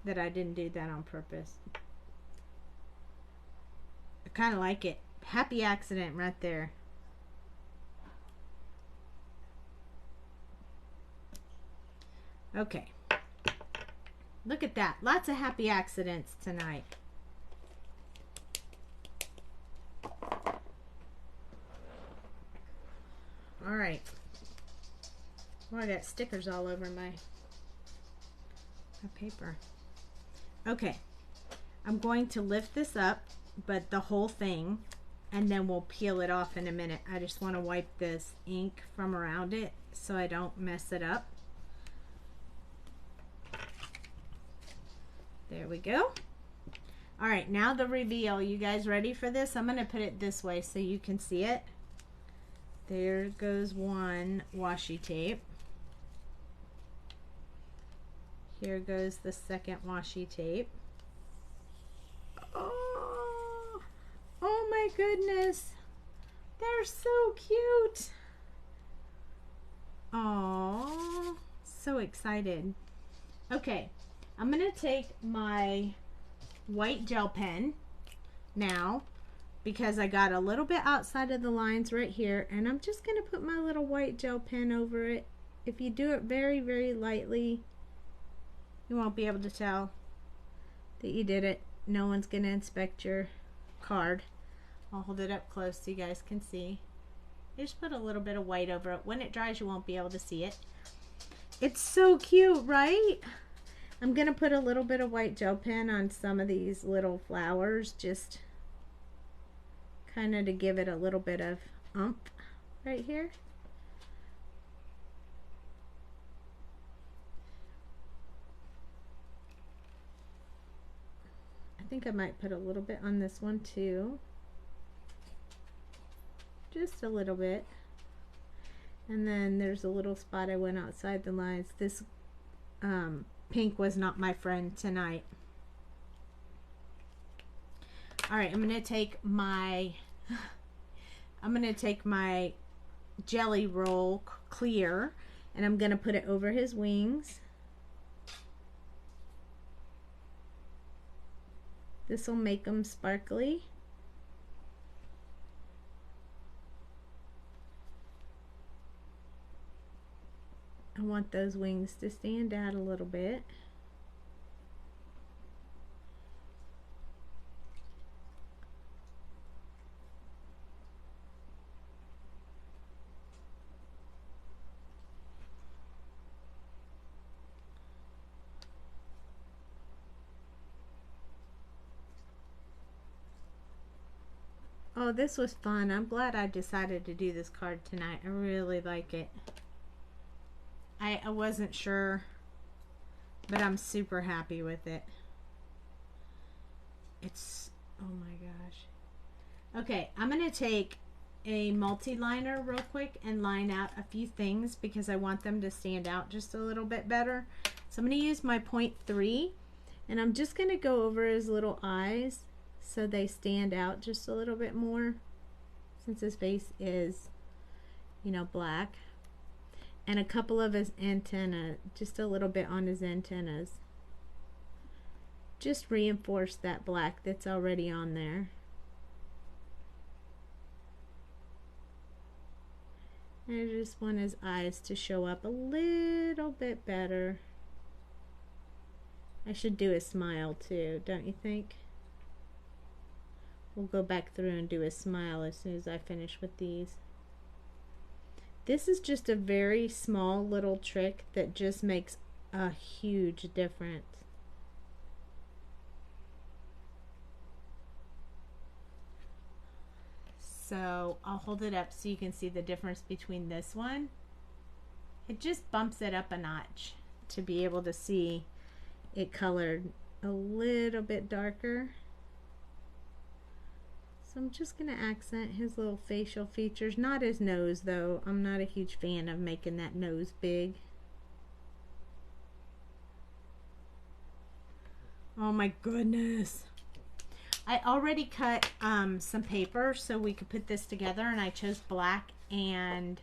that I didn't do that on purpose. I kind of like it. Happy accident right there. Okay. Look at that. Lots of happy accidents tonight. All right. Well, I got stickers all over my paper. Okay. I'm going to lift this up, but the whole thing, and then we'll peel it off in a minute. I just want to wipe this ink from around it so I don't mess it up. There we go. All right, now the reveal. You guys ready for this? I'm going to put it this way so you can see it. There goes one washi tape. Here goes the second washi tape. Oh, oh my goodness. They're so cute. Oh, so excited. Okay, I'm going to take my white gel pen now because I got a little bit outside of the lines right here, and I'm just going to put my little white gel pen over it. If you do it very, very lightly, you won't be able to tell that you did it. No one's going to inspect your card. I'll hold it up close so you guys can see. You just put a little bit of white over it. When it dries, you won't be able to see it. It's so cute, right? I'm going to put a little bit of white gel pen on some of these little flowers, just kind of to give it a little bit of oomph right here. I think I might put a little bit on this one too. Just a little bit. And then there's a little spot I went outside the lines. This pink was not my friend tonight. All right, I'm going to take my jelly roll clear, and I'm going to put it over his wings. This will make them sparkly. I want those wings to stand out a little bit. Oh, this was fun. I'm glad I decided to do this card tonight. I really like it. I wasn't sure, but I'm super happy with it. It's, oh my gosh. Okay, I'm going to take a multi-liner real quick and line out a few things because I want them to stand out just a little bit better. So I'm going to use my 0.3, and I'm just going to go over his little eyes so they stand out just a little bit more since his face is, you know, black. And a couple of his antenna, just a little bit on his antennas. Just reinforce that black that's already on there. And I just want his eyes to show up a little bit better. I should do a smile too, don't you think? We'll go back through and do a smile as soon as I finish with these. This is just a very small little trick that just makes a huge difference. So I'll hold it up so you can see the difference between this one. It just bumps it up a notch to be able to see it colored a little bit darker. So I'm just going to accent his little facial features. Not his nose though. I'm not a huge fan of making that nose big. Oh my goodness. I already cut some paper so we could put this together, and I chose black and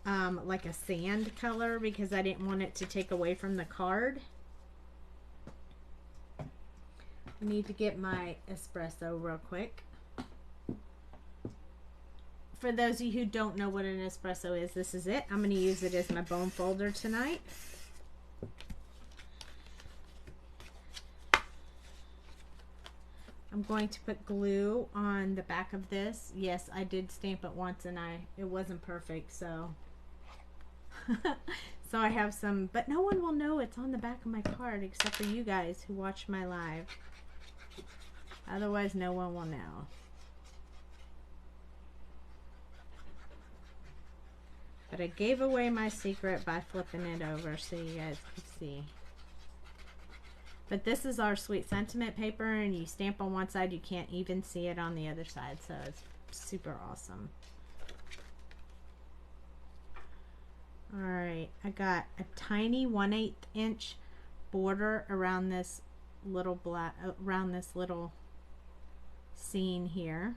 like a sand color because I didn't want it to take away from the card. I need to get my espresso real quick. For those of you who don't know what an espresso is, this is it. I'm going to use it as my bone folder tonight. I'm going to put glue on the back of this. Yes, I did stamp it once and it wasn't perfect, so so I have some, but no one will know it's on the back of my card except for you guys who watch my live. Otherwise, no one will know. But I gave away my secret by flipping it over so you guys could see. But this is our sweet sentiment paper, and you stamp on one side, you can't even see it on the other side, so it's super awesome. Alright, I got a tiny 1/8 inch border around this little scene here.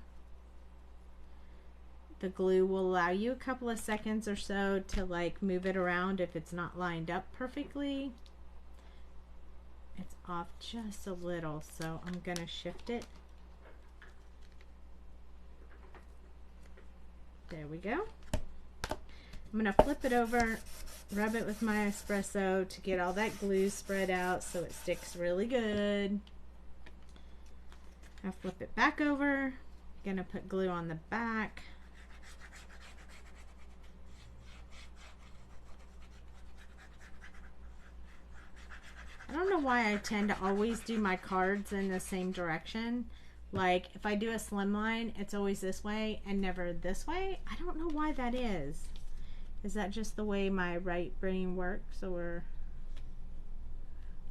The glue will allow you a couple of seconds or so to like move it around if it's not lined up perfectly. It's off just a little, so I'm gonna shift it. There we go. I'm gonna flip it over, rub it with my espresso to get all that glue spread out so it sticks really good. I'll flip it back over. Gonna put glue on the back. I don't know why I tend to always do my cards in the same direction. Like if I do a slimline, it's always this way and never this way. I don't know why that is. Is that just the way my right brain works, or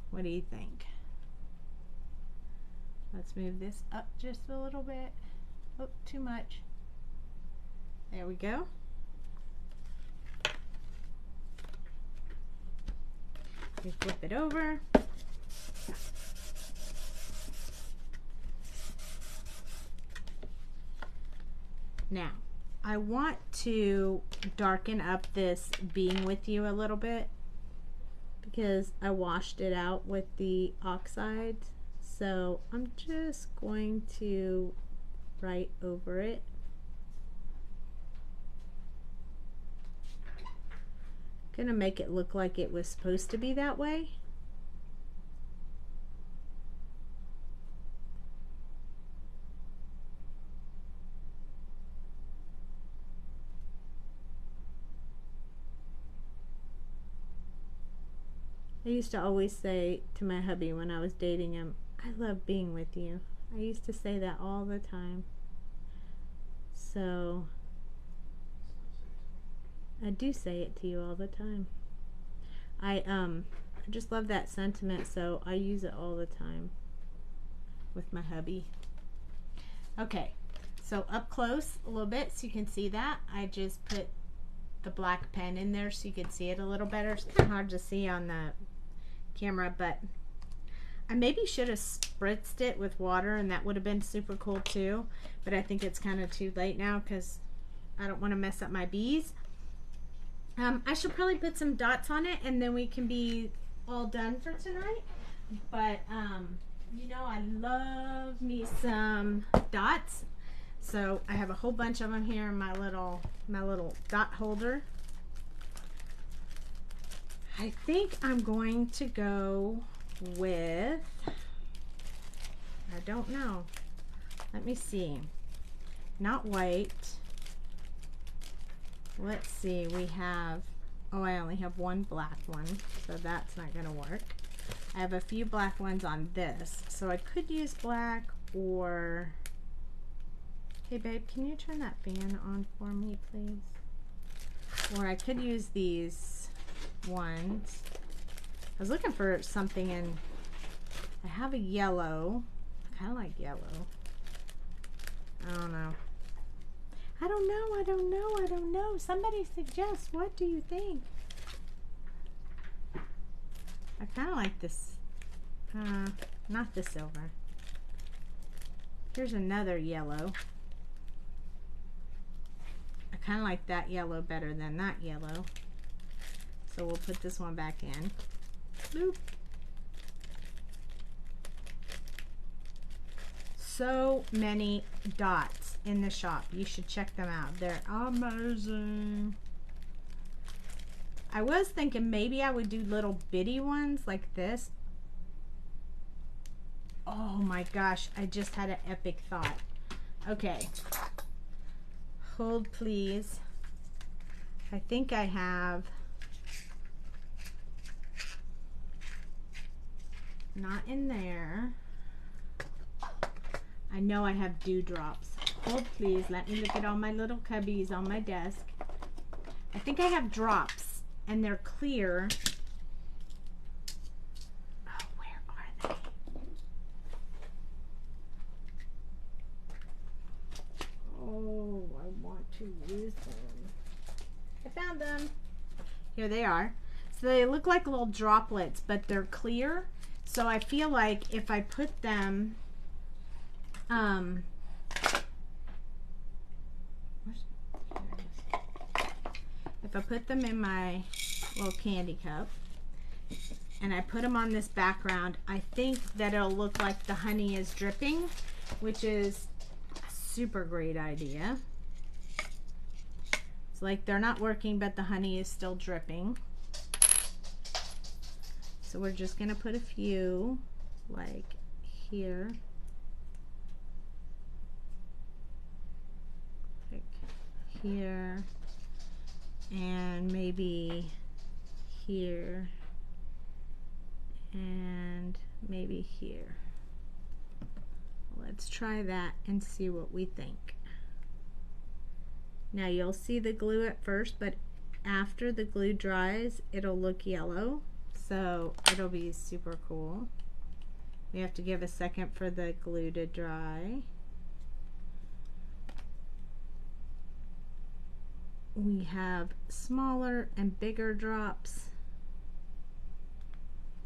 what do you think? Let's move this up just a little bit. Oh, too much. There we go. We flip it over. Now, I want to darken up this being with you a little bit because I washed it out with the oxide. So I'm just going to write over it. Gonna make it look like it was supposed to be that way. I used to always say to my hubby when I was dating him, I love being with you. I used to say that all the time. So I do say it to you all the time. I just love that sentiment, so I use it all the time with my hubby. Okay, so up close a little bit so you can see that. I just put the black pen in there so you can see it a little better. It's kind of hard to see on the camera, but I maybe should have spritzed it with water and that would have been super cool too, but I think it's kind of too late now because I don't want to mess up my bees. I should probably put some dots on it and then we can be all done for tonight. But you know, I love me some dots, so I have a whole bunch of them here in my little dot holder. I think I'm going to go with, I don't know, let me see, not white. Let's see, we have, oh, I only have one black one, so that's not gonna work. I have a few black ones on this, so I could use black, or, hey babe, can you turn that fan on for me, please? Or I could use these ones. I was looking for something in, I have a yellow, I kinda like yellow. I don't know. I don't know, I don't know, I don't know. Somebody suggest, what do you think? I kind of like this, not the silver. Here's another yellow. I kind of like that yellow better than that yellow. So we'll put this one back in. Bloop. So many dots in the shop. You should check them out. They're amazing. I was thinking maybe I would do little bitty ones like this. Oh my gosh, I just had an epic thought. Okay. Hold please. I think I have, not in there. I know I have dewdrops. Hold please, let me look at all my little cubbies on my desk. I think I have drops and they're clear. Oh, where are they? to use them. I found them. Here they are. So they look like little droplets, but they're clear. So I feel like if I put them, if I put them in my little candy cup and I put them on this background, I think that it'll look like the honey is dripping, which is a super great idea. It's like they're not working, but the honey is still dripping. So we're just gonna put a few, like here, like here, and maybe here, and maybe here. Let's try that and see what we think. Now you'll see the glue at first, but after the glue dries, it'll look yellow. So it'll be super cool. We have to give a second for the glue to dry. We have smaller and bigger drops.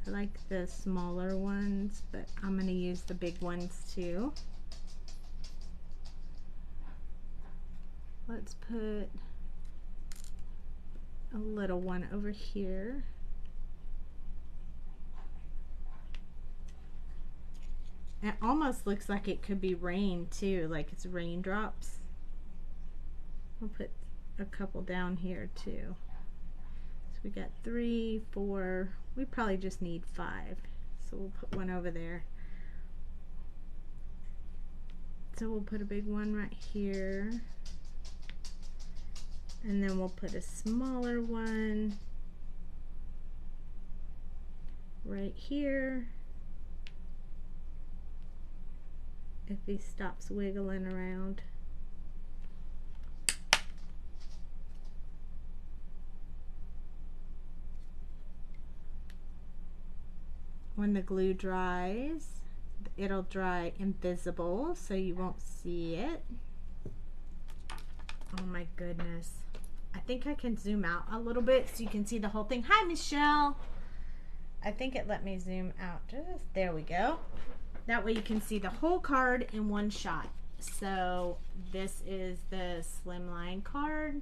I like the smaller ones, but I'm going to use the big ones too. Let's put a little one over here. It almost looks like it could be rain too, like it's raindrops. We'll put a couple down here too. So we got 3, 4, we probably just need 5. So we'll put one over there. So we'll put a big one right here. And then we'll put a smaller one right here. If he stops wiggling around. When the glue dries, it'll dry invisible, so you won't see it. Oh my goodness. I think I can zoom out a little bit so you can see the whole thing. Hi, Michelle. I think it let me zoom out. Just there we go. That way you can see the whole card in one shot. So this is the slimline card.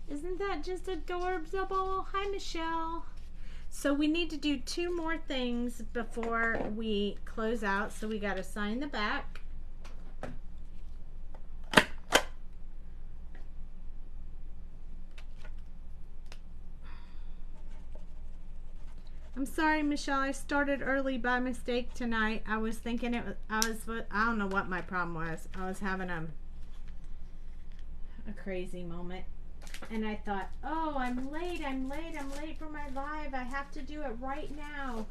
Isn't that just adorable? Hi, Michelle. So we need to do 2 more things before we close out. So we got to sign the back. I'm sorry, Michelle, I started early by mistake tonight. I was thinking I don't know what my problem was. I was having a crazy moment. And I thought, oh, I'm late for my live. I have to do it right now.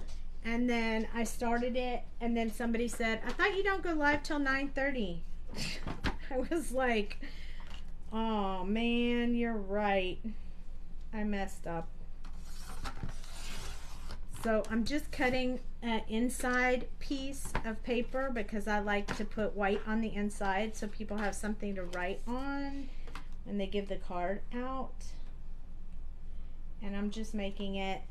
And then I started it, and then somebody said, I thought you don't go live till 9:30. I was like, oh man, you're right. I messed up. So I'm just cutting an inside piece of paper because I like to put white on the inside so people have something to write on when they give the card out. And I'm just making it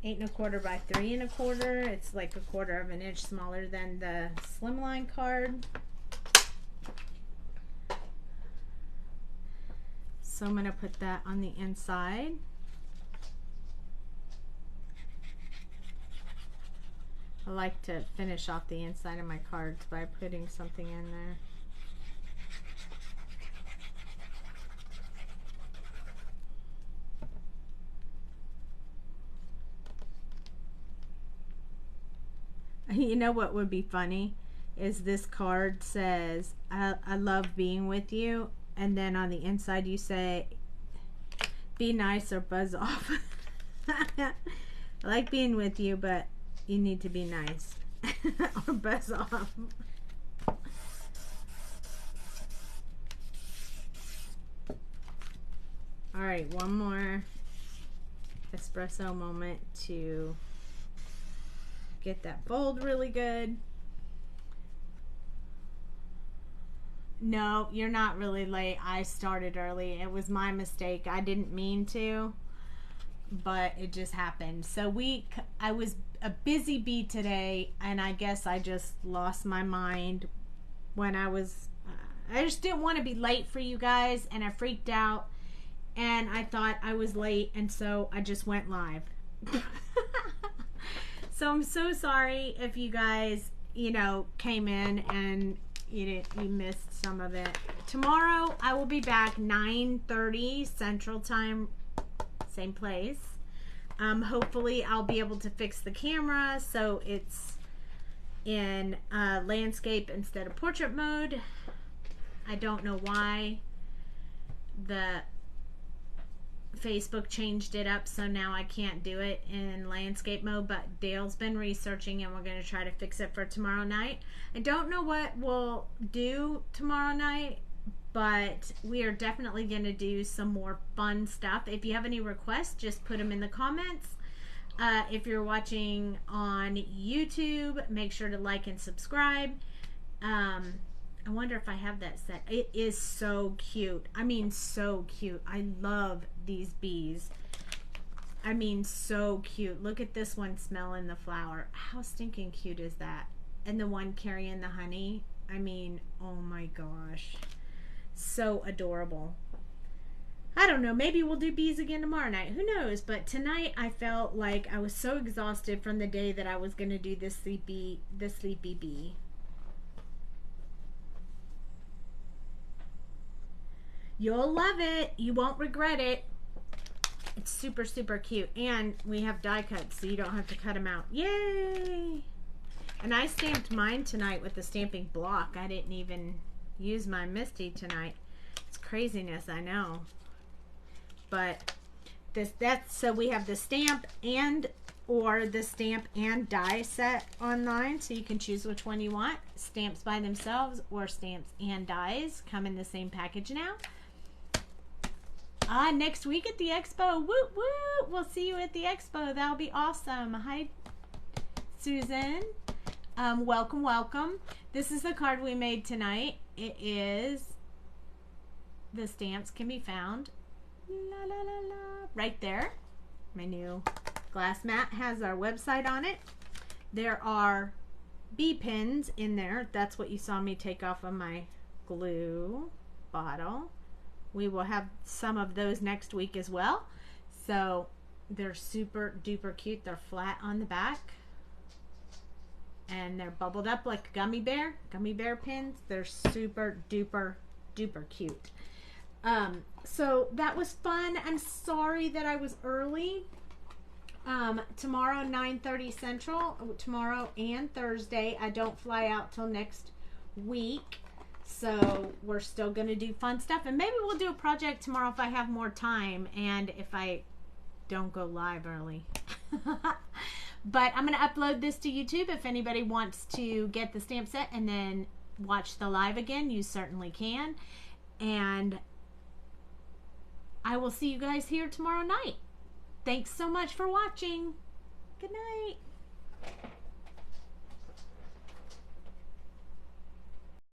8 1/4 by 3 1/4. It's like 1/4 of an inch smaller than the slimline card. So I'm going to put that on the inside. I like to finish off the inside of my cards by putting something in there. You know what would be funny is this card says, I love being with you, and then on the inside you say, be nice or buzz off. I like being with you, but you need to be nice or buzz off. All right, one more espresso moment to get that fold really good. No, you're not really late. I started early. It was my mistake. I didn't mean to, but it just happened. So I was a busy bee today, and I guess I just lost my mind when I just didn't want to be late for you guys, and I freaked out, and I thought I was late, and so I just went live. So I'm so sorry if you guys, came in and you missed some of it. Tomorrow I will be back 9:30 Central Time, same place. Hopefully I'll be able to fix the camera so it's in landscape instead of portrait mode. I don't know why the Facebook changed it up, so now I can't do it in landscape mode, but Dale's been researching and we're going to try to fix it for tomorrow night. I don't know what we'll do tomorrow night, but we are definitely going to do some more fun stuff. If you have any requests, just put them in the comments. If you're watching on YouTube, make sure to like and subscribe. I wonder if I have that set. It is so cute. I mean, so cute. I love these bees. I mean, so cute. Look at this one smelling the flower. How stinking cute is that? And the one carrying the honey. I mean, oh my gosh. So adorable. I don't know. Maybe we'll do bees again tomorrow night. Who knows? But tonight I felt like I was so exhausted from the day that I was going to do this sleepy bee. You'll love it. You won't regret it. It's super, super cute. And we have die cuts, so you don't have to cut them out. Yay! And I stamped mine tonight with the stamping block. I didn't even use my Misty tonight. It's craziness, I know. But so we have the stamp or the stamp and die set online, so you can choose which one you want. Stamps by themselves or stamps and dies come in the same package now. Next week at the expo. Woot woot! We'll see you at the expo. That'll be awesome. Hi, Susan. Welcome, welcome. This is the card we made tonight. It is, the stamps can be found right there. My new glass mat has our website on it. There are bee pins in there. That's what you saw me take off of my glue bottle. We will have some of those next week as well. So they're super duper cute. They're flat on the back. And they're bubbled up like a gummy bear pins. They're super duper duper cute. So that was fun. I'm sorry that I was early. Tomorrow 9:30 Central, tomorrow and Thursday. I don't fly out till next week. So we're still going to do fun stuff. And maybe we'll do a project tomorrow if I have more time and if I don't go live early. But I'm going to upload this to YouTube. If anybody wants to get the stamp set and then watch the live again, you certainly can. And I will see you guys here tomorrow night. Thanks so much for watching. Good night.